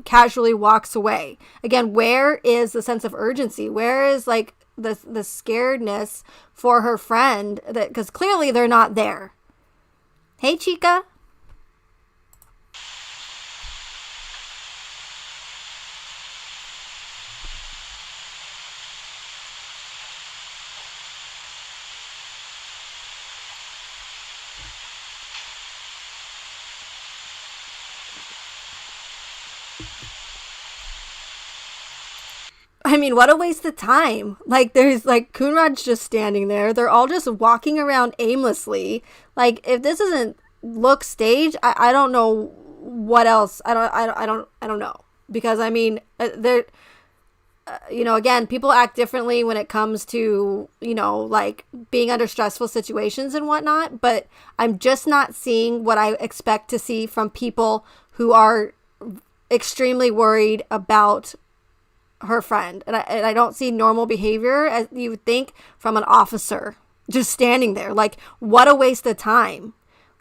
casually walks away. Again, where is the sense of urgency? Where is like the scaredness for her friend? That because clearly they're not there. Hey, Chica. I mean, what a waste of time. Like, there's, like, Coonrod's just standing there. They're all just walking around aimlessly. Like, if this isn't look staged, I don't know what else. I don't know. Because, I mean, again, people act differently when it comes to, like, being under stressful situations and whatnot. But I'm just not seeing what I expect to see from people who are extremely worried about her friend, and I don't see normal behavior as you would think from an officer just standing there. Like, what a waste of time.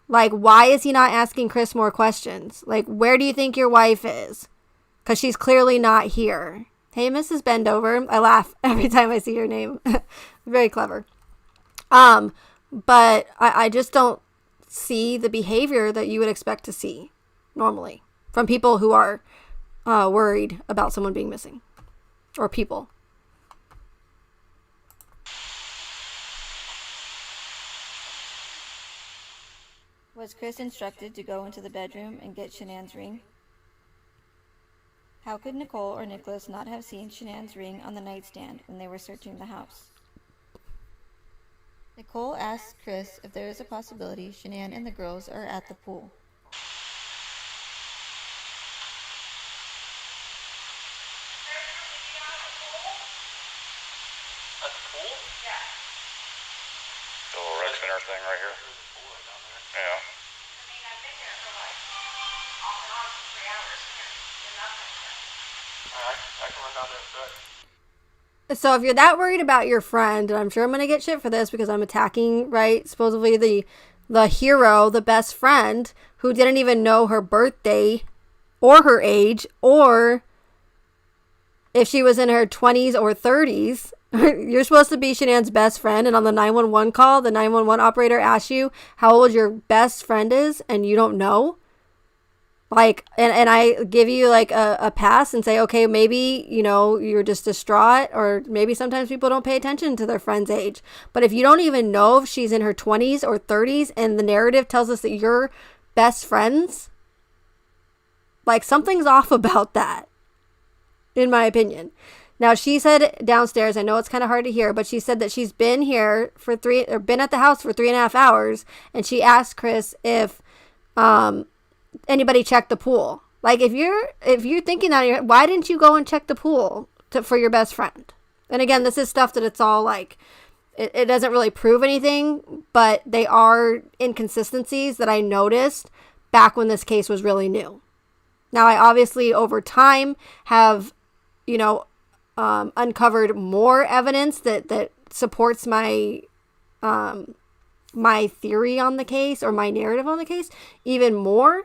Like, why is he not asking Chris more questions? Like, where do you think your wife is? Because she's clearly not here. Hey, Mrs. Bendover. I laugh every time I see your name. Very clever. But I just don't see the behavior that you would expect to see normally from people who are worried about someone being missing. Or people. Was Chris instructed to go into the bedroom and get Shanann's ring? How could Nicole or Nicholas not have seen Shanann's ring on the nightstand when they were searching the house? Nicole asks Chris if there is a possibility Shanann and the girls are at the pool. Thing right here. Yeah. I can run down there and do it. So if you're that worried about your friend, and I'm sure I'm going to get shit for this because I'm attacking, right, supposedly the hero, the best friend, who didn't even know her birthday or her age, or if she was in her 20s or 30s. You're supposed to be Shanann's best friend, and on the 911 call, the 911 operator asks you how old your best friend is, and you don't know. Like, and I give you like a pass and say, okay, maybe, you're just distraught, or maybe sometimes people don't pay attention to their friend's age. But if you don't even know if she's in her 20s or 30s, and the narrative tells us that you're best friends, like, something's off about that, in my opinion. Now, she said downstairs, I know it's kind of hard to hear, but she said that she's been here been at the house for 3.5 hours, and she asked Chris if anybody checked the pool. Like, if you're thinking that, why didn't you go and check the pool for your best friend? And again, this is stuff that it's all like, it doesn't really prove anything, but they are inconsistencies that I noticed back when this case was really new. Now, I obviously over time have, uncovered more evidence that supports my my theory on the case, or my narrative on the case, even more.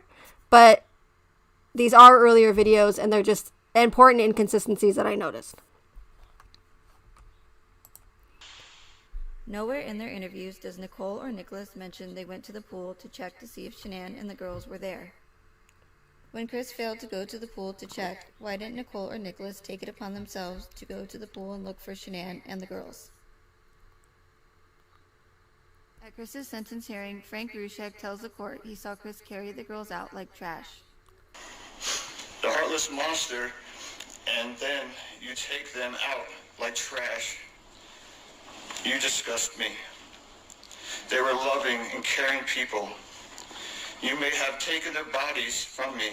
But these are earlier videos, and they're just important inconsistencies that I noticed. Nowhere in their interviews does Nicole or Nicholas mention they went to the pool to check to see if Shanann and the girls were there. When Chris failed to go to the pool to check, why didn't Nicole or Nicholas take it upon themselves to go to the pool and look for Shanann and the girls? At Chris's sentence hearing, Frank Rushek tells the court he saw Chris carry the girls out like trash. heartless monster, and then you take them out like trash. You disgust me. They were loving and caring people. You may have taken their bodies from me,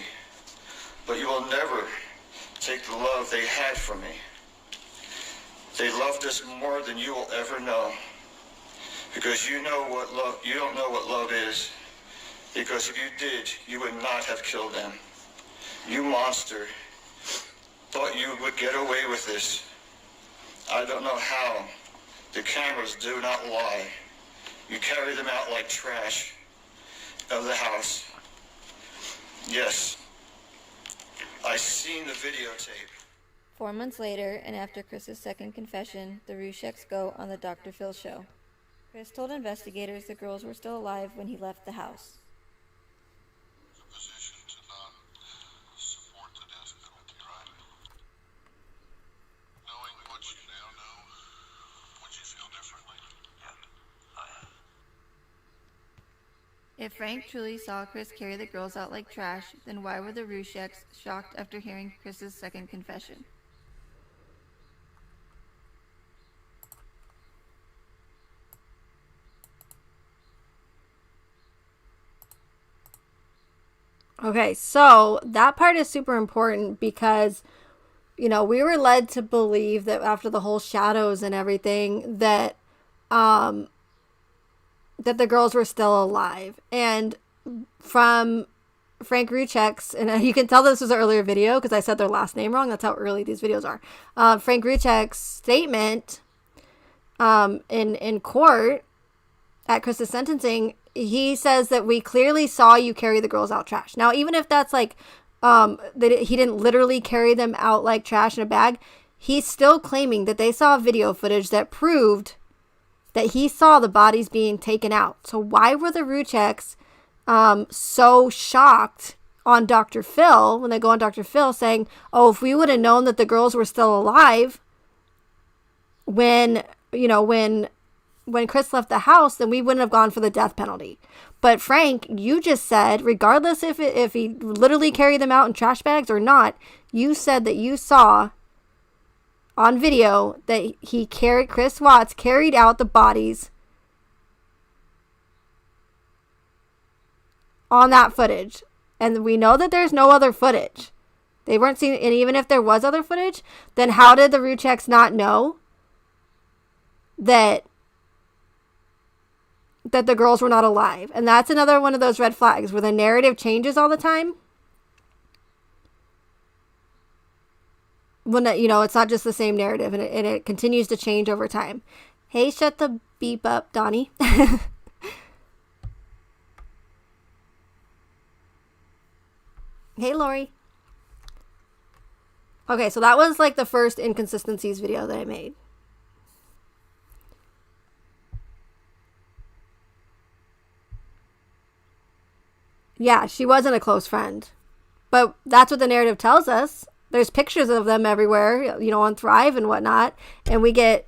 but you will never take the love they had for me. They loved us more than you will ever know, because you don't know what love is, because if you did, you would not have killed them. You monster, thought you would get away with this. I don't know how. The cameras do not lie. You carry them out like trash of the house. Yes, I seen the videotape. 4 months later, and after Chris's second confession, the Rusheks go on the Dr. Phil show. Chris told investigators the girls were still alive when he left the house. If Frank truly saw Chris carry the girls out like trash, then why were the Rusheks shocked after hearing Chris's second confession? Okay, so that part is super important because, we were led to believe that after the whole shadows and everything that the girls were still alive. And from Frank Ruchek's, and you can tell this was an earlier video because I said their last name wrong. That's how early these videos are. Frank Ruchek's statement in court at Chris's sentencing, he says that we clearly saw you carry the girls out trash. Now, even if that's like, that he didn't literally carry them out like trash in a bag, he's still claiming that they saw video footage that proved that he saw the bodies being taken out. So why were the Rucheks so shocked on Dr. Phil when they go on Dr. Phil saying, oh, if we would have known that the girls were still alive when Chris left the house, then we wouldn't have gone for the death penalty. But Frank, you just said, regardless if he literally carried them out in trash bags or not, you said that you saw on video that Chris Watts carried out the bodies on that footage. And we know that there's no other footage. They weren't seen, and even if there was other footage, then how did the Rucheks not know that the girls were not alive? And that's another one of those red flags where the narrative changes all the time. When it's not just the same narrative, and it continues to change over time. Hey, shut the beep up, Donnie. Hey, Lori. Okay, so that was like the first inconsistencies video that I made. Yeah, she wasn't a close friend. But that's what the narrative tells us. There's pictures of them everywhere, on Thrive and whatnot. And we get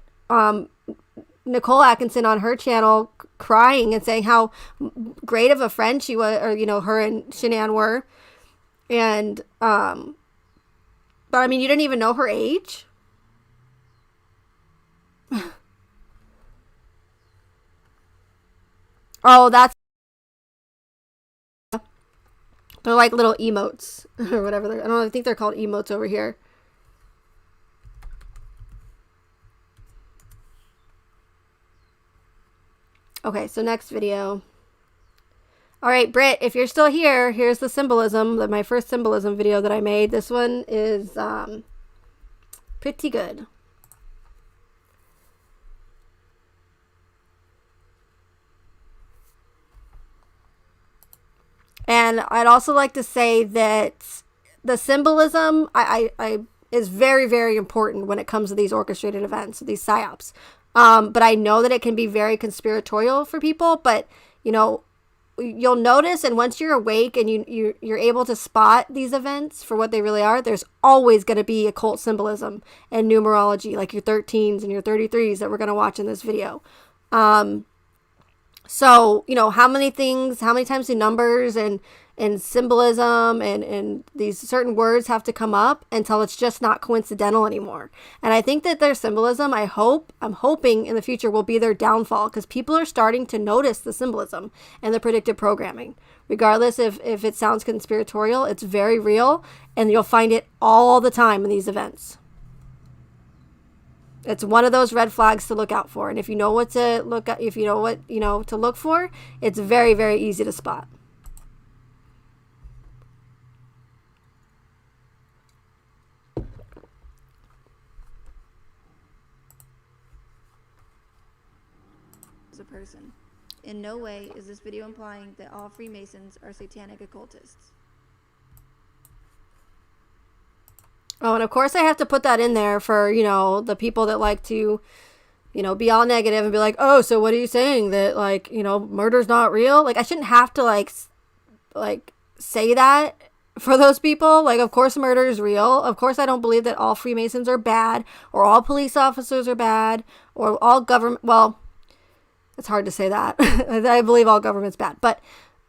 Nicole Atkinson on her channel crying and saying how great of a friend she was, or, her and Shanann were. And, but I mean, you didn't even know her age? Oh, that's... They're like little emotes or whatever. I think they're called emotes over here. Okay, so next video. All right, Britt, if you're still here, here's the symbolism, my first symbolism video that I made. This one is pretty good. And I'd also like to say that the symbolism is very, very important when it comes to these orchestrated events, these psyops. But I know that it can be very conspiratorial for people. But, you'll notice, and once you're awake and you're able to spot these events for what they really are, there's always going to be occult symbolism and numerology, like your 13s and your 33s that we're going to watch in this video. So, how many times do numbers and and symbolism and these certain words have to come up until it's just not coincidental anymore. And I think that their symbolism, I'm hoping in the future will be their downfall, because people are starting to notice the symbolism and the predictive programming. Regardless if it sounds conspiratorial, it's very real, and you'll find it all the time in these events. It's one of those red flags to look out for. And if you know what to look at, if you know what, to look for, it's very, very easy to spot. As a person. In no way is this video implying that all Freemasons are satanic occultists. Oh, and of course I have to put that in there for, the people that like to, be all negative and be like, oh, so what are you saying? That, like, murder's not real? Like, I shouldn't have to, like say that for those people. Like, of course murder is real. Of course I don't believe that all Freemasons are bad, or all police officers are bad, or all government, well, it's hard to say that. I believe all government's bad. But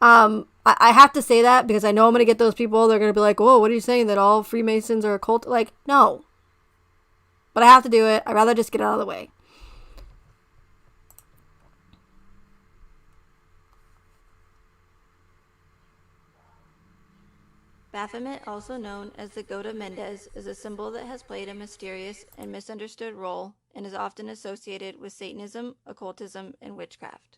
I have to say that because I know I'm going to get those people. They're going to be like, whoa, what are you saying? That all Freemasons are a cult? Like, no. But I have to do it. I'd rather just get out of the way. Baphomet, also known as the Goat of Mendes, is a symbol that has played a mysterious and misunderstood role and is often associated with Satanism, occultism, and witchcraft.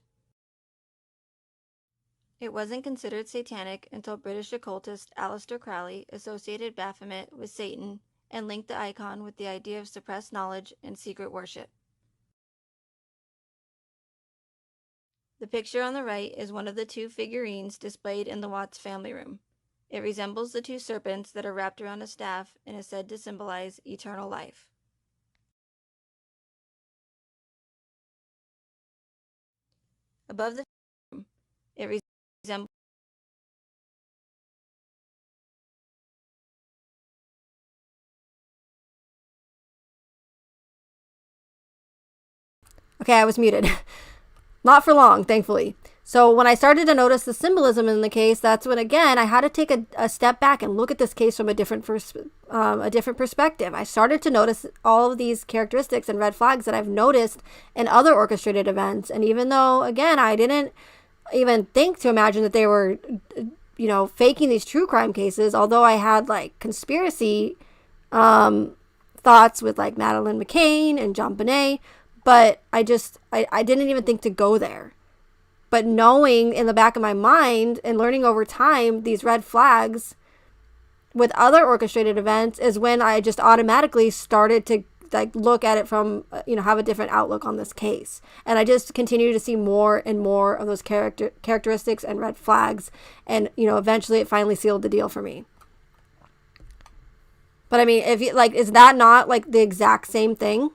It wasn't considered satanic until British occultist Aleister Crowley associated Baphomet with Satan and linked the icon with the idea of suppressed knowledge and secret worship. The picture on the right is one of the two figurines displayed in the Watts family room. It resembles the two serpents that are wrapped around a staff and is said to symbolize eternal life. Above the room, it resembles Okay, I was muted. Not for long, thankfully. So when I started to notice the symbolism in the case, that's when, again, I had to take a step back and look at this case from a different perspective. I started to notice all of these characteristics and red flags that I've noticed in other orchestrated events. And even though, again, I didn't even think to imagine that they were, faking these true crime cases, although I had, like, conspiracy thoughts with, like, Madeleine McCain and John Bonet, but I didn't even think to go there. But knowing in the back of my mind and learning over time these red flags with other orchestrated events is when I just automatically started to, like, look at it from, have a different outlook on this case. And I just continue to see more and more of those characteristics and red flags. And, eventually it finally sealed the deal for me. But I mean, if you, like, is that not, like, the exact same thing?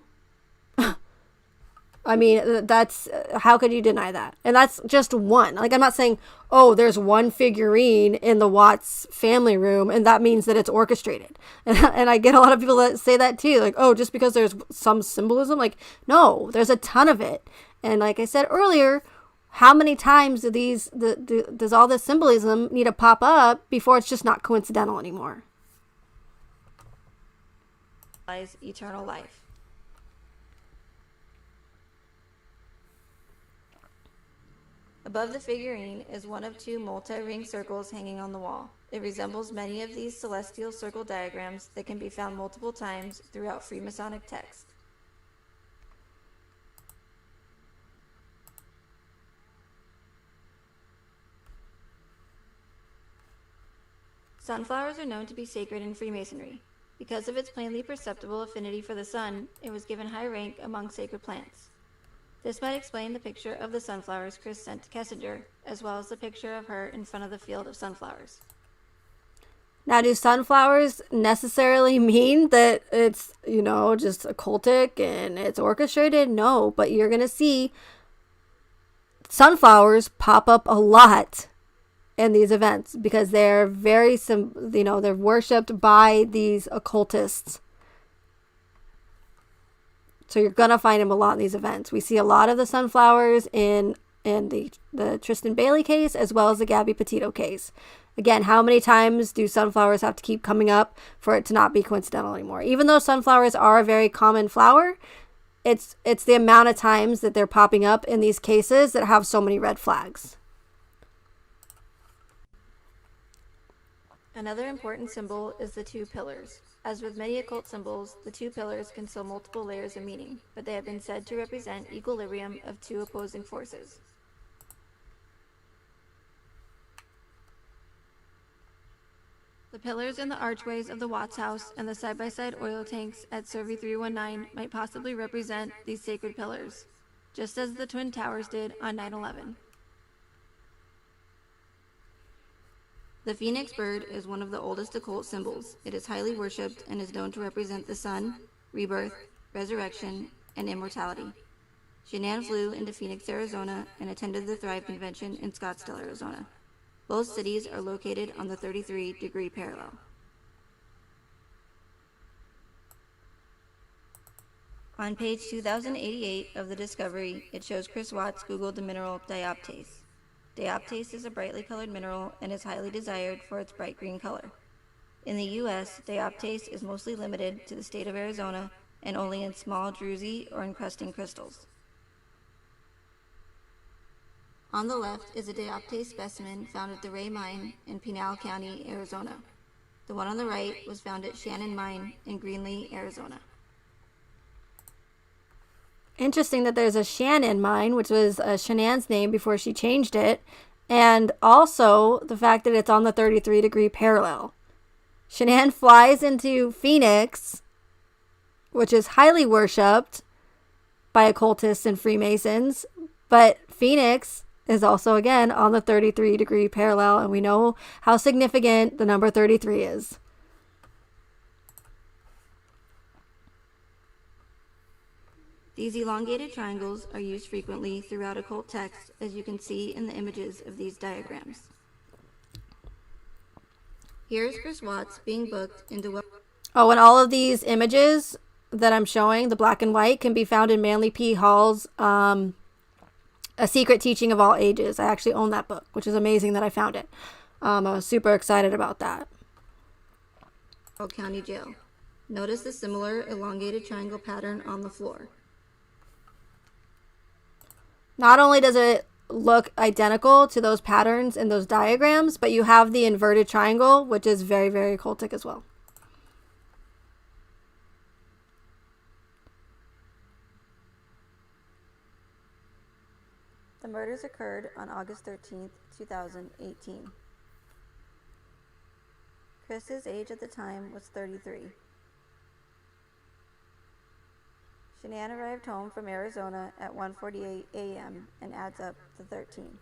I mean, that's, how could you deny that? And that's just one. Like, I'm not saying, oh, there's one figurine in the Watts family room, and that means that it's orchestrated. And I get a lot of people that say that too. Like, oh, just because there's some symbolism? Like, no, there's a ton of it. And like I said earlier, how many times does all this symbolism need to pop up before it's just not coincidental anymore? Eternal life. Above the figurine is one of two multi-ring circles hanging on the wall. It resembles many of these celestial circle diagrams that can be found multiple times throughout Freemasonic text. Sunflowers are known to be sacred in Freemasonry. Because of its plainly perceptible affinity for the sun, it was given high rank among sacred plants. This might explain the picture of the sunflowers Chris sent to Kessinger, as well as the picture of her in front of the field of sunflowers. Now, do sunflowers necessarily mean that it's, just occultic and it's orchestrated? No, but you're going to see sunflowers pop up a lot in these events because they're very, they're worshipped by these occultists. So you're going to find him a lot in these events. We see a lot of the sunflowers in the Tristan Bailey case as well as the Gabby Petito case. Again, how many times do sunflowers have to keep coming up for it to not be coincidental anymore? Even though sunflowers are a very common flower, it's the amount of times that they're popping up in these cases that have so many red flags. Another important symbol is the two pillars. As with many occult symbols, the two pillars conceal multiple layers of meaning, but they have been said to represent equilibrium of two opposing forces. The pillars in the archways of the Watts house and the side-by-side oil tanks at Survey 319 might possibly represent these sacred pillars, just as the Twin Towers did on 9/11. The phoenix bird is one of the oldest occult symbols. It is highly worshipped and is known to represent the sun, rebirth, resurrection, and immortality. Shanann flew into Phoenix, Arizona, and attended the Thrive Convention in Scottsdale, Arizona. Both cities are located on the 33-degree parallel. On page 2088 of the Discovery, it shows Chris Watts Googled the mineral dioptase. Dioptase is a brightly colored mineral and is highly desired for its bright green color. In the U.S., dioptase is mostly limited to the state of Arizona and only in small druzy or encrusting crystals. On the left is a dioptase specimen found at the Ray Mine in Pinal County, Arizona. The one on the right was found at Shannon Mine in Greenlee, Arizona. Interesting that there's a Shannon mine, which was Shanann's name before she changed it, and also the fact that it's on the 33-degree parallel. Shanann flies into Phoenix, which is highly worshipped by occultists and Freemasons, but Phoenix is also, again, on the 33-degree parallel, and we know how significant the number 33 is. These elongated triangles are used frequently throughout occult texts, as you can see in the images of these diagrams. Here is Chris Watts being booked into... Oh, and all of these images that I'm showing, the black and white, can be found in Manly P. Hall's A Secret Teaching of All Ages. I actually own that book, which is amazing that I found it. I was super excited about that. County Jail. Notice the similar elongated triangle pattern on the floor. Not only does it look identical to those patterns in those diagrams, but you have the inverted triangle, which is very, very occultic as well. The murders occurred on August 13th, 2018. Chris's age at the time was 33. Shanann arrived home from Arizona at 1:48 a.m. and adds up to 13.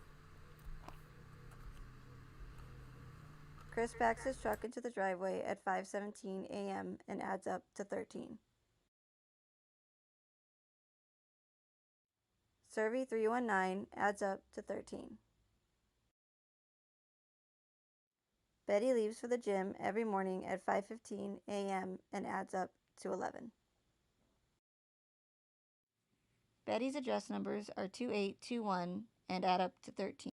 Chris backs his truck into the driveway at 5:17 a.m. and adds up to 13. Survey 319 adds up to 13. Betty leaves for the gym every morning at 5:15 a.m. and adds up to 11. Betty's address numbers are 2821 and add up to 13.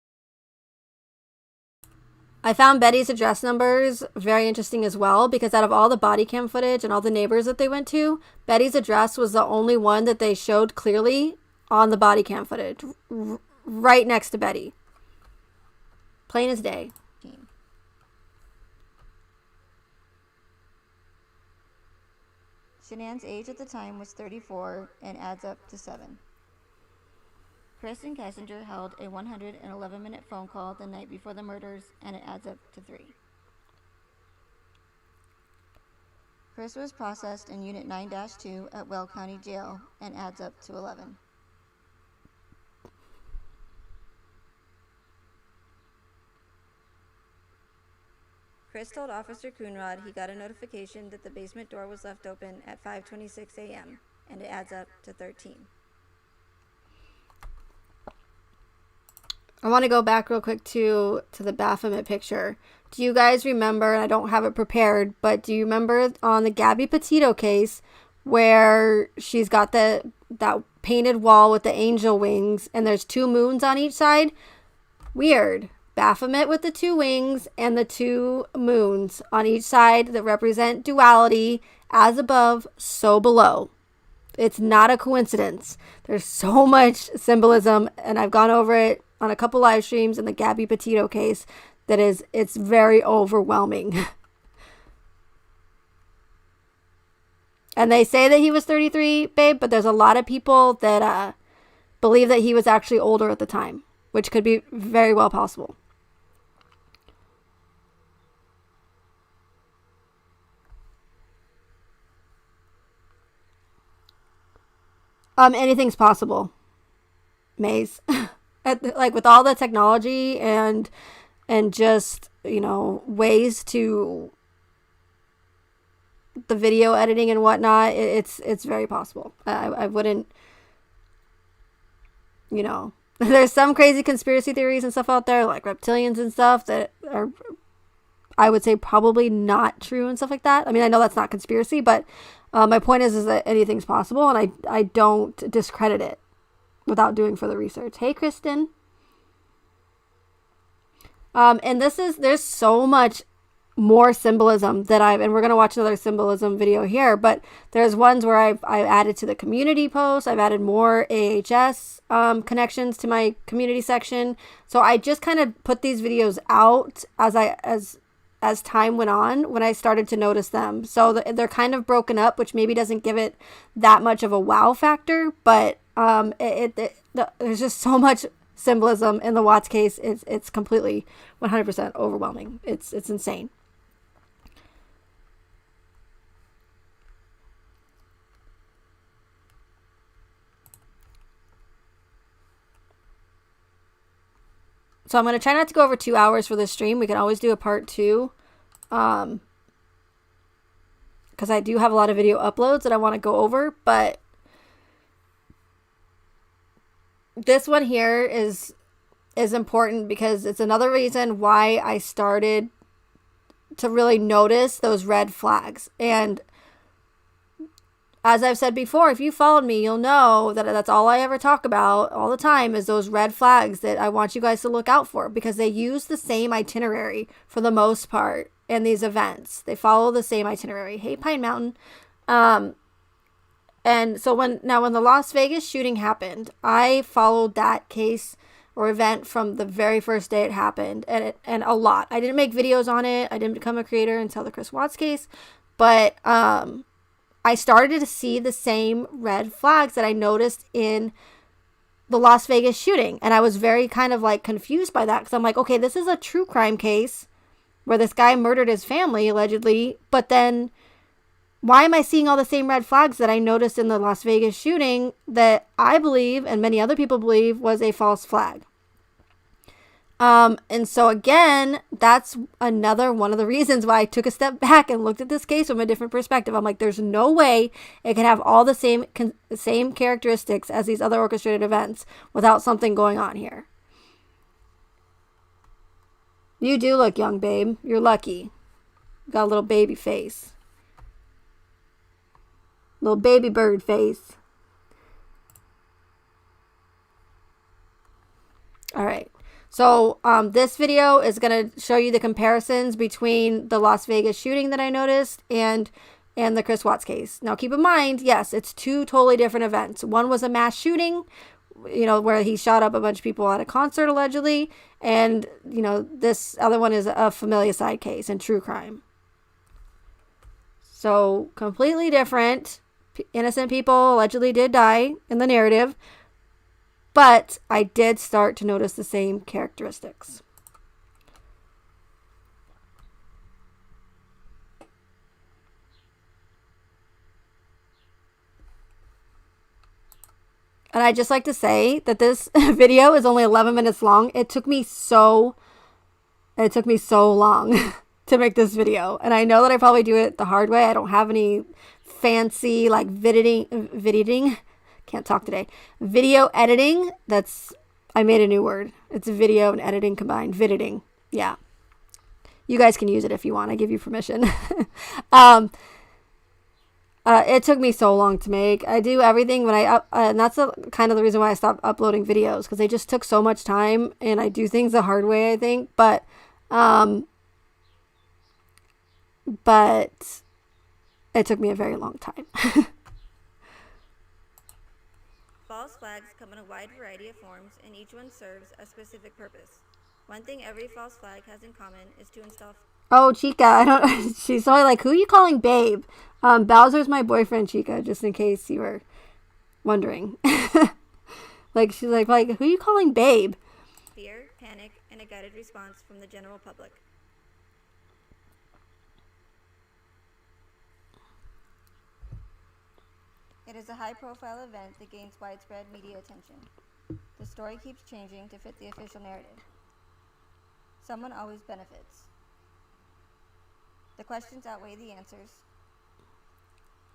I found Betty's address numbers very interesting as well, because out of all the body cam footage and all the neighbors that they went to, Betty's address was the only one that they showed clearly on the body cam footage, right next to Betty. Plain as day. Shanann's age at the time was 34 and adds up to 7. Chris and Kissinger held a 111-minute phone call the night before the murders, and it adds up to 3. Chris was processed in Unit 9-2 at Weld County Jail and adds up to 11. Chris told Officer Coonrod he got a notification that the basement door was left open at 5:26 a.m., and it adds up to 13. I want to go back real quick to the Baphomet picture. Do you guys remember, and I don't have it prepared, but do you remember on the Gabby Petito case where she's got that painted wall with the angel wings and there's 2 moons on each side? Weird. Baphomet with the 2 wings and the 2 moons on each side that represent duality, as above, so below. It's not a coincidence. There's so much symbolism, and I've gone over it on a couple live streams in the Gabby Petito case. It's very overwhelming. And they say that he was 33, babe, but there's a lot of people that believe that he was actually older at the time, which could be very well possible. Anything's possible, Maze. Like with all the technology and just, ways to the video editing and whatnot, it's very possible. I wouldn't, there's some crazy conspiracy theories and stuff out there, like reptilians and stuff, that are, I would say, probably not true and stuff like that. I mean, I know that's not conspiracy, but my point is that anything's possible, and I don't discredit it without doing further research. Hey, Kristen. And there's so much more symbolism that and we're going to watch another symbolism video here, but there's ones where I've added to the community post. I've added more AHS connections to my community section. So I just kind of put these videos out as time went on, when I started to notice them. So they're kind of broken up, which maybe doesn't give it that much of a wow factor, but there's just so much symbolism in the Watts case. It's completely 100% overwhelming. It's insane. So I'm going to try not to go over 2 hours for this stream. We can always do a part 2. Because I do have a lot of video uploads that I want to go over. But this one here is important because it's another reason why I started to really notice those red flags. And as I've said before, if you followed me, you'll know that that's all I ever talk about all the time, is those red flags that I want you guys to look out for, because they use the same itinerary for the most part in these events. They follow the same itinerary. Hey, Pine Mountain. And so when the Las Vegas shooting happened, I followed that case or event from the very first day it happened, and a lot. I didn't make videos on it. I didn't become a creator until the Chris Watts case, but I started to see the same red flags that I noticed in the Las Vegas shooting. And I was very kind of like confused by that, because I'm like, okay, this is a true crime case where this guy murdered his family allegedly, but then why am I seeing all the same red flags that I noticed in the Las Vegas shooting that I believe, and many other people believe, was a false flag? And so again, that's another one of the reasons why I took a step back and looked at this case from a different perspective. I'm like, there's no way it can have all the same characteristics as these other orchestrated events without something going on here. You do look young, babe. You're lucky. You got a little baby face. Little baby bird face. All right. So this video is going to show you the comparisons between the Las Vegas shooting that I noticed and the Chris Watts case. Now, keep in mind, yes, it's 2 totally different events. One was a mass shooting, where he shot up a bunch of people at a concert allegedly. And, this other one is a familicide case and true crime. So completely different. Innocent people allegedly did die in the narrative. But I did start to notice the same characteristics. And I'd just like to say that this video is only 11 minutes long. It took me so long to make this video. And I know that I probably do it the hard way. I don't have any fancy like videoing. Can't talk today. Video editing. I made a new word. It's video and editing combined. Viditing. Yeah. You guys can use it if you want. I give you permission. It took me so long to make. I do everything when I up, and that's kind of the reason why I stopped uploading videos, because they just took so much time, and I do things the hard way, I think. But it took me a very long time. False flags come in a wide variety of forms, and each one serves a specific purpose. One thing every false flag has in common is to install. Oh, Chica, I don't. She's always like, "Who are you calling babe?" Bowser's my boyfriend, Chica. Just in case you were wondering. Like she's like, who are you calling babe? Fear, panic, and a guided response from the general public. It is a high-profile event that gains widespread media attention. The story keeps changing to fit the official narrative. Someone always benefits. The questions outweigh the answers.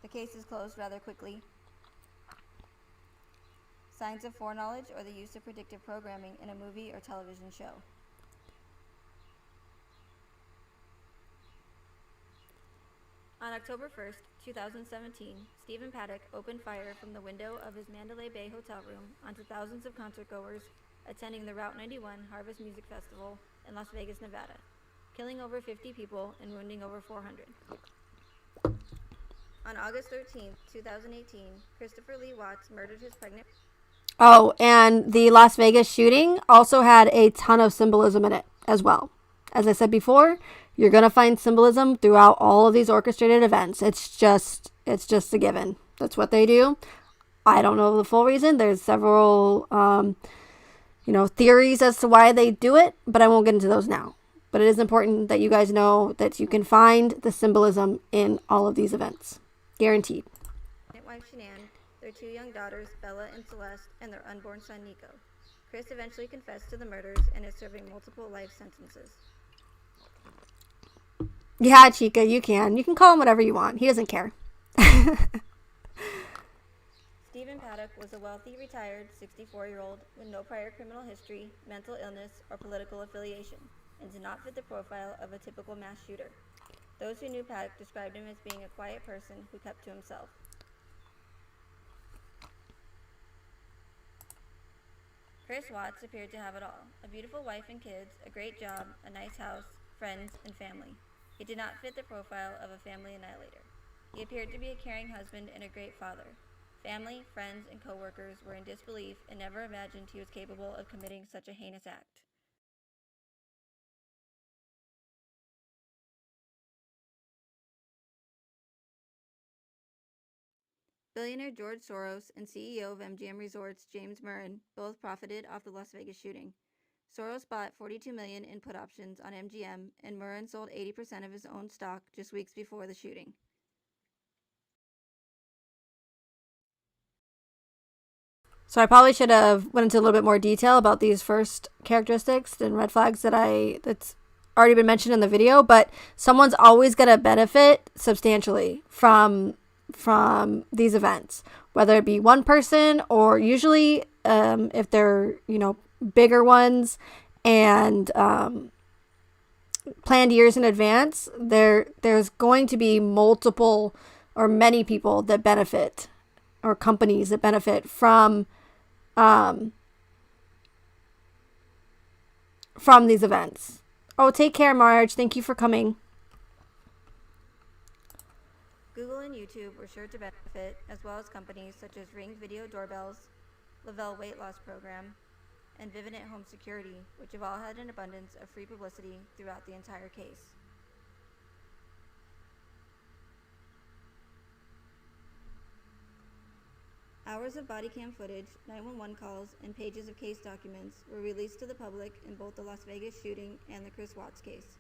The case is closed rather quickly. Signs of foreknowledge or the use of predictive programming in a movie or television show. On October 1st, 2017, Stephen Paddock opened fire from the window of his Mandalay Bay hotel room onto thousands of concertgoers attending the Route 91 Harvest Music Festival in Las Vegas, Nevada, killing over 50 people and wounding over 400. On August 13th, 2018, Christopher Lee Watts murdered his pregnant... Oh, and the Las Vegas shooting also had a ton of symbolism in it as well. As I said before, you're going to find symbolism throughout all of these orchestrated events. It's just a given. That's what they do. I don't know the full reason. There's several, theories as to why they do it, but I won't get into those now. But it is important that you guys know that you can find the symbolism in all of these events. Guaranteed. Wife Shanann, their two young daughters, Bella and Celeste, and their unborn son, Nico. Chris eventually confessed to the murders and is serving multiple life sentences. Yeah, Chica, you can. You can call him whatever you want. He doesn't care. Stephen Paddock was a wealthy, retired 64-year-old with no prior criminal history, mental illness, or political affiliation, and did not fit the profile of a typical mass shooter. Those who knew Paddock described him as being a quiet person who kept to himself. Chris Watts appeared to have it all: a beautiful wife and kids, a great job, a nice house, friends, and family. He did not fit the profile of a family annihilator. He appeared to be a caring husband and a great father. Family, friends, and co-workers were in disbelief and never imagined he was capable of committing such a heinous act. Billionaire George Soros and CEO of MGM Resorts James Murren both profited off the Las Vegas shooting. Soros bought $42 million in put options on MGM, and Murren sold 80% of his own stock just weeks before the shooting. So I probably should have went into a little bit more detail about these first characteristics and red flags that's already been mentioned in the video, but someone's always going to benefit substantially from these events, whether it be one person or usually if they're, bigger ones and planned years in advance, there's going to be multiple or many people that benefit, or companies that benefit from these events. Oh, take care, Marge. Thank you for coming. Google and YouTube were sure to benefit, as well as companies such as Ring Video Doorbells, Lavelle Weight Loss Program, and Vivint Home Security, which have all had an abundance of free publicity throughout the entire case. Hours of body cam footage, 911 calls, and pages of case documents were released to the public in both the Las Vegas shooting and the Chris Watts case.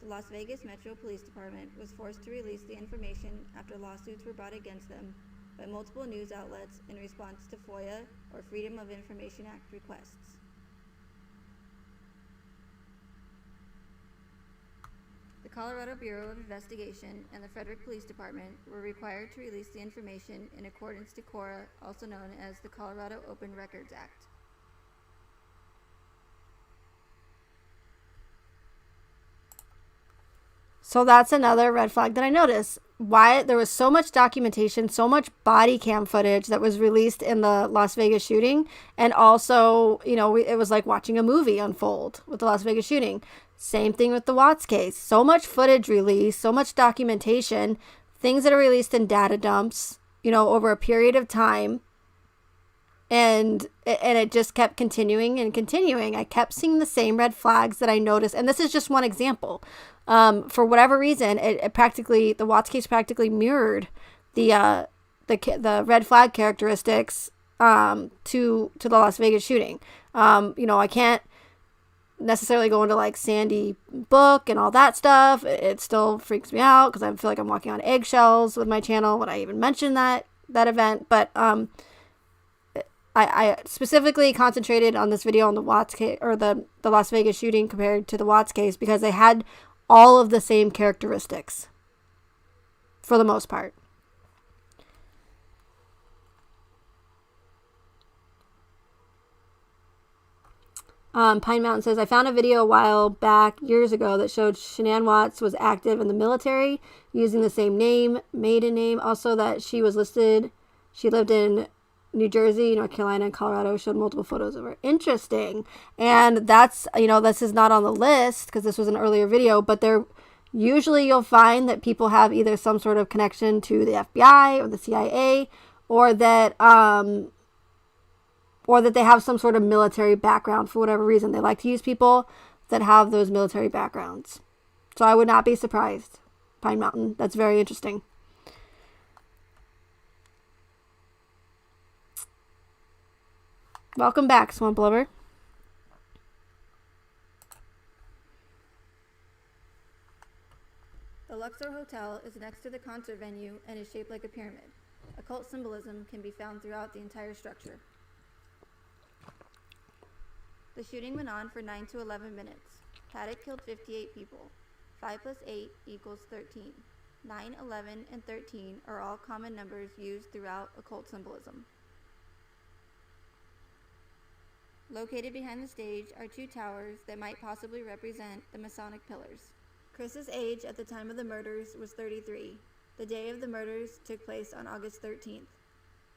The Las Vegas Metro Police Department was forced to release the information after lawsuits were brought against them by multiple news outlets in response to FOIA, or Freedom of Information Act, requests. The Colorado Bureau of Investigation and the Frederick Police Department were required to release the information in accordance to CORA, also known as the Colorado Open Records Act. So that's another red flag that I noticed. Why there was so much documentation, so much body cam footage that was released in the Las Vegas shooting. And also, it was like watching a movie unfold with the Las Vegas shooting. Same thing with the Watts case. So much footage released, so much documentation, things that are released in data dumps, over a period of time. And it just kept continuing and continuing. I kept seeing the same red flags that I noticed. And this is just one example. For whatever reason, the Watts case practically mirrored the red flag characteristics to the Las Vegas shooting. I can't necessarily go into like Sandy book and all that stuff. It still freaks me out because I feel like I'm walking on eggshells with my channel when I even mention that event. But I specifically concentrated on this video on the Watts case, or the Las Vegas shooting compared to the Watts case, because they had all of the same characteristics for the most part. Pine Mountain says, I found a video a while back, years ago, that showed Shanann Watts was active in the military using the same name, maiden name. Also that she lived in New Jersey, North Carolina, and Colorado. Showed multiple photos of her. Interesting. And that's, this is not on the list because this was an earlier video, but usually you'll find that people have either some sort of connection to the FBI or the CIA, or that they have some sort of military background for whatever reason. They like to use people that have those military backgrounds. So I would not be surprised. Pine Mountain. That's very interesting. Welcome back, Swamp Lover. The Luxor Hotel is next to the concert venue and is shaped like a pyramid. Occult symbolism can be found throughout the entire structure. The shooting went on for 9 to 11 minutes. Paddock killed 58 people. 5 plus 8 equals 13. 9, 11, and 13 are all common numbers used throughout occult symbolism. Located behind the stage are 2 towers that might possibly represent the Masonic pillars. Chris's age at the time of the murders was 33. The day of the murders took place on August 13th.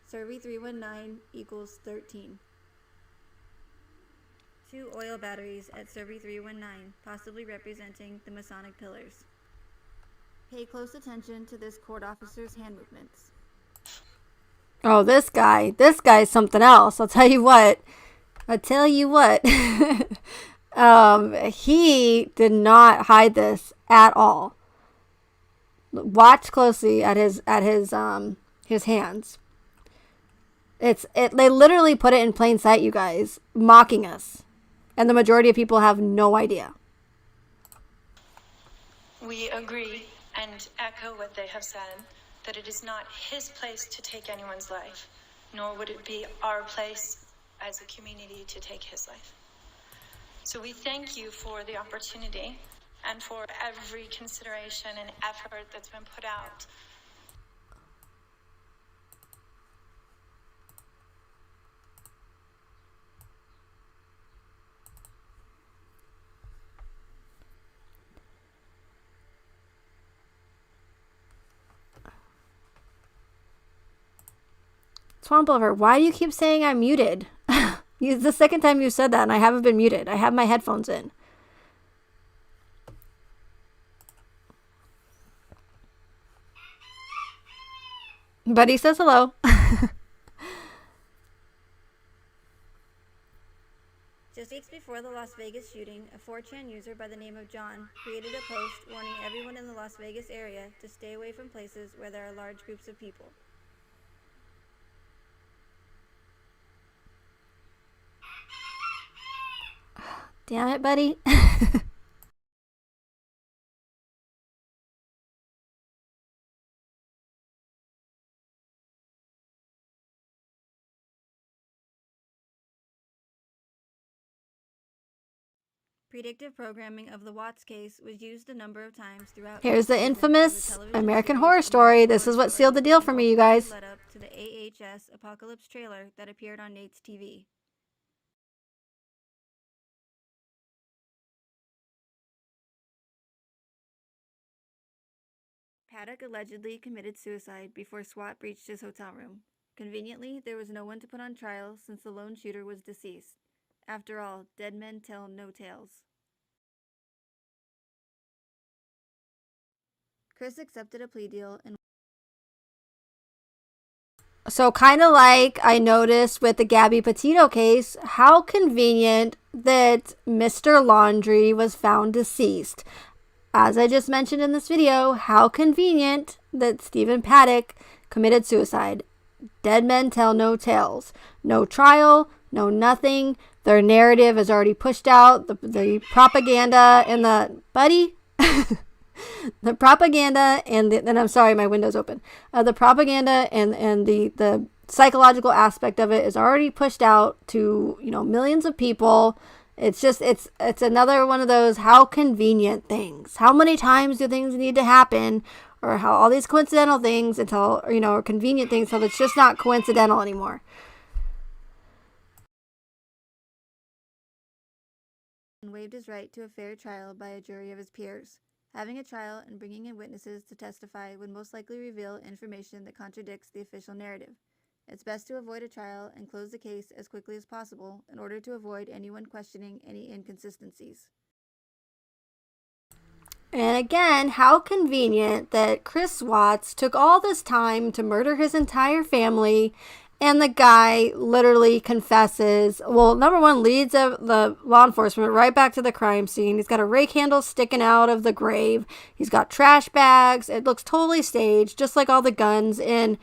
Survey 319 equals 13. 2 oil batteries at Survey 319, possibly representing the Masonic pillars. Pay close attention to this court officer's hand movements. Oh, this guy's something else. I'll tell you what. He did not hide this at all. Watch closely at his hands. They literally put it in plain sight, you guys, mocking us. And the majority of people have no idea. We agree and echo what they have said, that it is not his place to take anyone's life, nor would it be our place as a community to take his life. So we thank you for the opportunity and for every consideration and effort that's been put out. Swamp Lover, why do you keep saying I'm muted? It's the second time you said that, and I haven't been muted. I have my headphones in. Buddy says hello. Just weeks before the Las Vegas shooting, a 4chan user by the name of John created a post warning everyone in the Las Vegas area to stay away from places where there are large groups of people. Damn it, buddy. Predictive programming of the Watts case was used a number of times throughout. Here's the infamous American Horror Story. This is what sealed the deal for me, you guys. Led up to the AHS Apocalypse trailer that appeared on Nate's TV. Paddock allegedly committed suicide before SWAT breached his hotel room. Conveniently, there was no one to put on trial since the lone shooter was deceased. After all, dead men tell no tales. Chris accepted a plea deal and So kind of like I noticed with the Gabby Petito case, how convenient that Mr. Laundrie was found deceased. As I just mentioned in this video, how convenient that Stephen Paddock committed suicide. Dead men tell no tales. No trial, no nothing. Their narrative is already pushed out. The propaganda and the... Buddy? The propaganda and I'm sorry, my window's open. The propaganda and the psychological aspect of it is already pushed out to, millions of people. It's just, it's another one of those how convenient things. How many times do things need to happen, or how all these coincidental things until, or convenient things until it's just not coincidental anymore. and waived his right to a fair trial by a jury of his peers. Having a trial and bringing in witnesses to testify would most likely reveal information that contradicts the official narrative. It's best to avoid a trial and close the case as quickly as possible in order to avoid anyone questioning any inconsistencies. And again, how convenient that Chris Watts took all this time to murder his entire family, and the guy literally confesses. Well, number one, leads the law enforcement right back to the crime scene. He's got a rake handle sticking out of the grave. He's got trash bags. It looks totally staged, just like all the guns in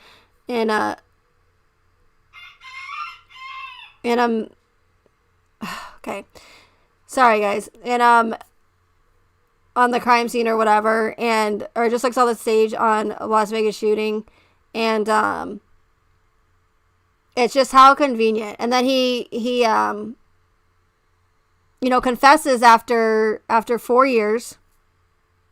okay. Sorry, guys. On the crime scene or whatever, or just like saw the stage on Las Vegas shooting, and it's just how convenient. And then he confesses after 4 years,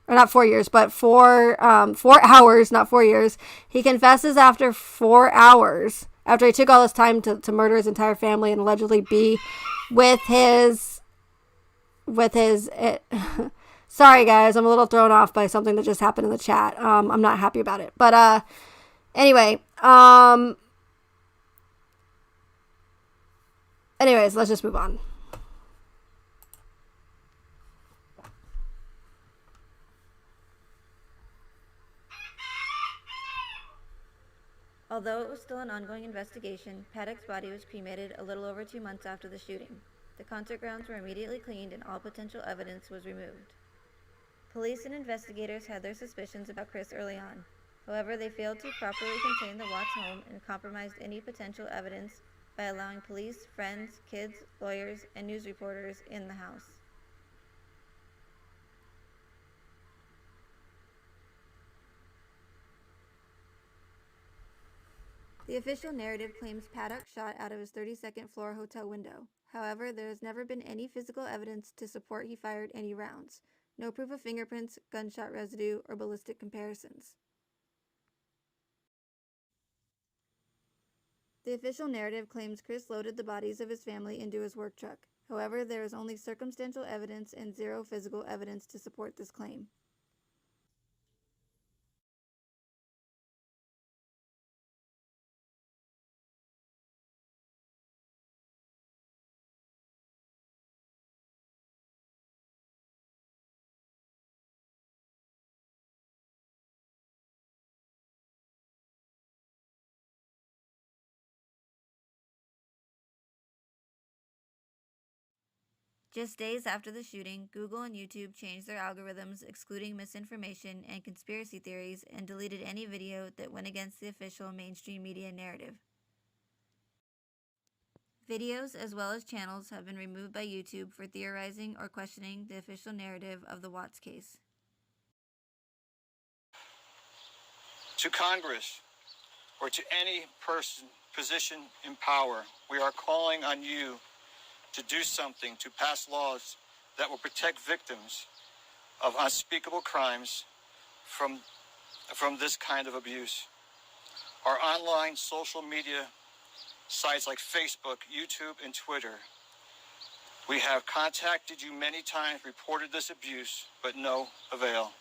or not 4 years, but 4 hours, not 4 years. He confesses after 4 hours, after he took all this time to murder his entire family and allegedly be with his sorry guys, I'm a little thrown off by something that just happened in the chat. I'm not happy about it. But anyway, let's just move on. Although it was still an ongoing investigation, Paddock's body was cremated a little over 2 months after the shooting. The concert grounds were immediately cleaned and all potential evidence was removed. Police and investigators had their suspicions about Chris early on. However, they failed to properly contain the Watts home and compromised any potential evidence by allowing police, friends, kids, lawyers, and news reporters in the house. The official narrative claims Paddock shot out of his 32nd floor hotel window. However, there has never been any physical evidence to support he fired any rounds. No proof of fingerprints, gunshot residue, or ballistic comparisons. The official narrative claims Chris loaded the bodies of his family into his work truck. However, there is only circumstantial evidence and zero physical evidence to support this claim. Just days after the shooting, Google and YouTube changed their algorithms, excluding misinformation and conspiracy theories, and deleted any video that went against the official mainstream media narrative. Videos as well as channels have been removed by YouTube for theorizing or questioning the official narrative of the Watts case. To Congress or to any person, position in power, we are calling on you to do something to pass laws that will protect victims of unspeakable crimes from this kind of abuse. Our online social media sites like Facebook, YouTube, and Twitter, we have contacted you many times, reported this abuse, but no avail.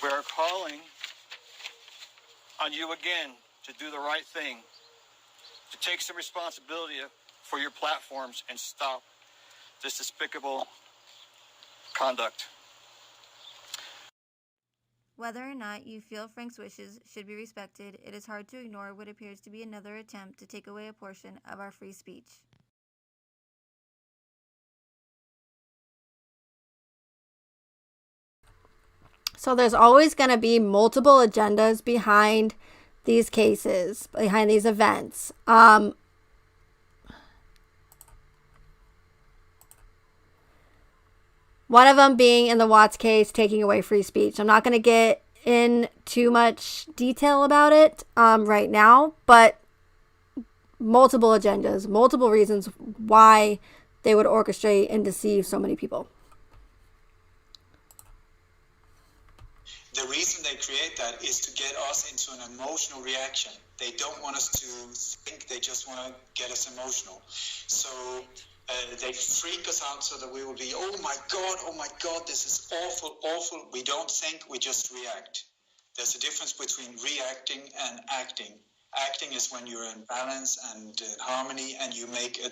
We are calling on you again to do the right thing, to take some responsibility for your platforms and stop this despicable conduct. Whether or not you feel Frank's wishes should be respected, it is hard to ignore what appears to be another attempt to take away a portion of our free speech. So there's always going to be multiple agendas behind these cases, behind these events. One of them being in the Watts case, taking away free speech. I'm not going to get in too much detail about it right now, but multiple agendas, multiple reasons why they would orchestrate and deceive so many people. The reason they create that is to get us into an emotional reaction. They don't want us to think, they just want to get us emotional. So they freak us out so that we will be, oh my God, this is awful, awful. We don't think, we just react. There's a difference between reacting and acting. Acting is when you're in balance and in harmony and you make a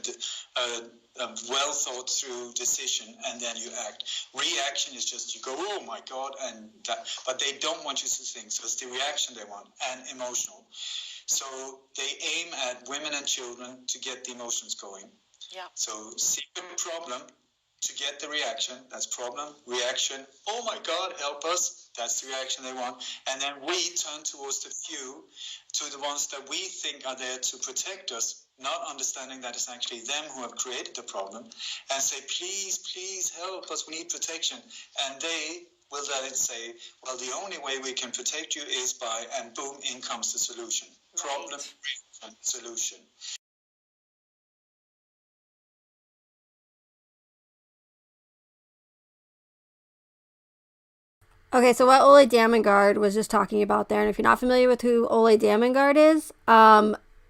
well thought through decision and then you act. Reaction is just you go, oh my God, and that, but they don't want you to think. So it's the reaction they want and emotional. So they aim at women and children to get the emotions going. Yeah. So see the problem to get the reaction. That's problem, reaction. Oh my God, help us. That's the reaction they want. And then we turn towards the few, to the ones that we think are there to protect us, not understanding that it's actually them who have created the problem, and say, please, please help us. We need protection. And they will then say, well, the only way we can protect you is by, and boom, in comes the solution. Right. Problem, reaction, solution. Okay, so what Ole Damengard was just talking about there, and if you're not familiar with who Ole Damengard is,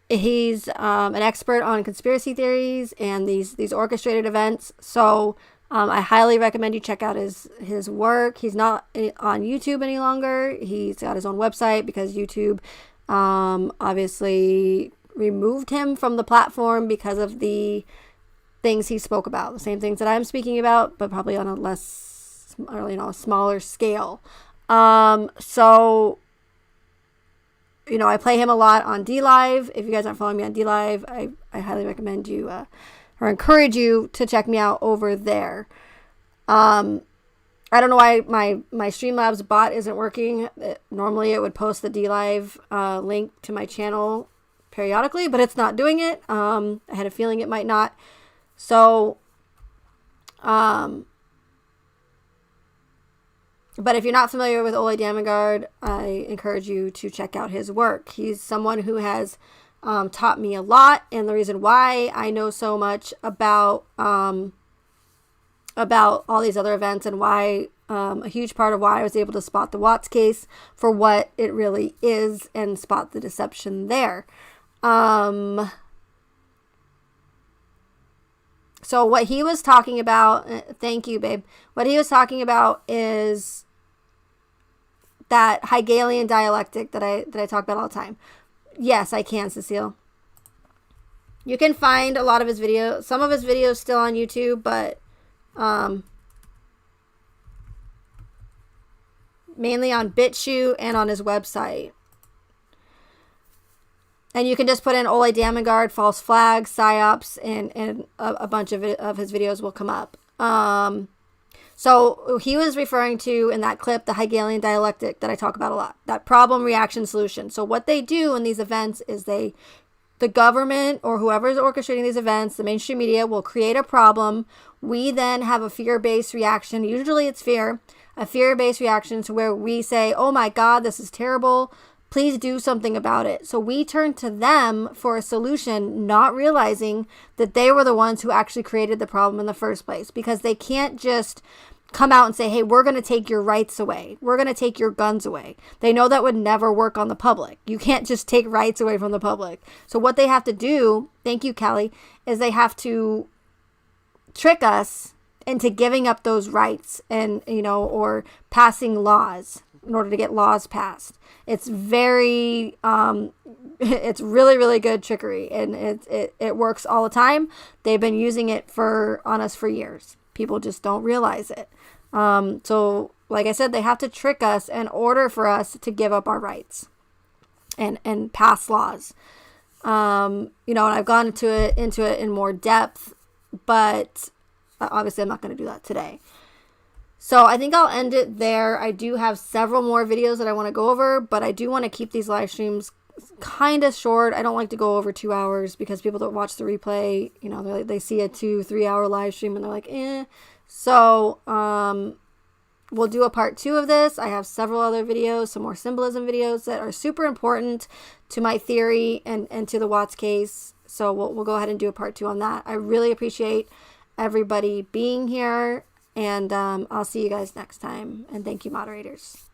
he's an expert on conspiracy theories and these orchestrated events. So I highly recommend you check out his work. He's not on YouTube any longer. He's got his own website because YouTube obviously removed him from the platform because of the things he spoke about. The same things that I'm speaking about, but probably on a less, a smaller scale. So, I play him a lot on DLive. If you guys aren't following me on DLive, I highly recommend you or encourage you to check me out over there. I don't know why my Streamlabs bot isn't working. Normally it would post the DLive link to my channel periodically, but it's not doing it. I had a feeling it might not. So, but if you're not familiar with Ole Damengard, I encourage you to check out his work. He's someone who has taught me a lot, and the reason why I know so much about all these other events and why a huge part of why I was able to spot the Watts case for what it really is and spot the deception there. So what he was talking about, thank you, babe. What he was talking about is that Hegelian dialectic that I talk about all the time. Yes, I can, Cecile. You can find a lot of his videos, some of his videos still on YouTube, but mainly on BitChute and on his website. And you can just put in Ole Damengard, false flags, psyops, and a bunch of his videos will come up. So he was referring to, in that clip, the Hegelian dialectic that I talk about a lot. That problem, reaction, solution. So what they do in these events is the government or whoever is orchestrating these events, the mainstream media, will create a problem. We then have a fear-based reaction. Usually it's fear. A fear-based reaction to where we say, oh my God, this is terrible. Please do something about it. So we turn to them for a solution, not realizing that they were the ones who actually created the problem in the first place, because they can't just come out and say, hey, we're going to take your rights away. We're going to take your guns away. They know that would never work on the public. You can't just take rights away from the public. So what they have to do, thank you, Kelly, is they have to trick us into giving up those rights and, or passing laws. in order to get laws passed. It's very, it's really, really good trickery, and it works all the time. They've been using it on us for years. People just don't realize it. So like I said, they have to trick us in order for us to give up our rights and pass laws. And I've gone into it in more depth, but obviously I'm not going to do that today. So I think I'll end it there. I do have several more videos that I want to go over, but I do want to keep these live streams kind of short. I don't like to go over 2 hours because people don't watch the replay. They see a 2-3 hour live stream and they're like, eh. So, we'll do a part 2 of this. I have several other videos, some more symbolism videos that are super important to my theory and to the Watts case. So we'll go ahead and do a part 2 on that. I really appreciate everybody being here, and I'll see you guys next time. And thank you, moderators.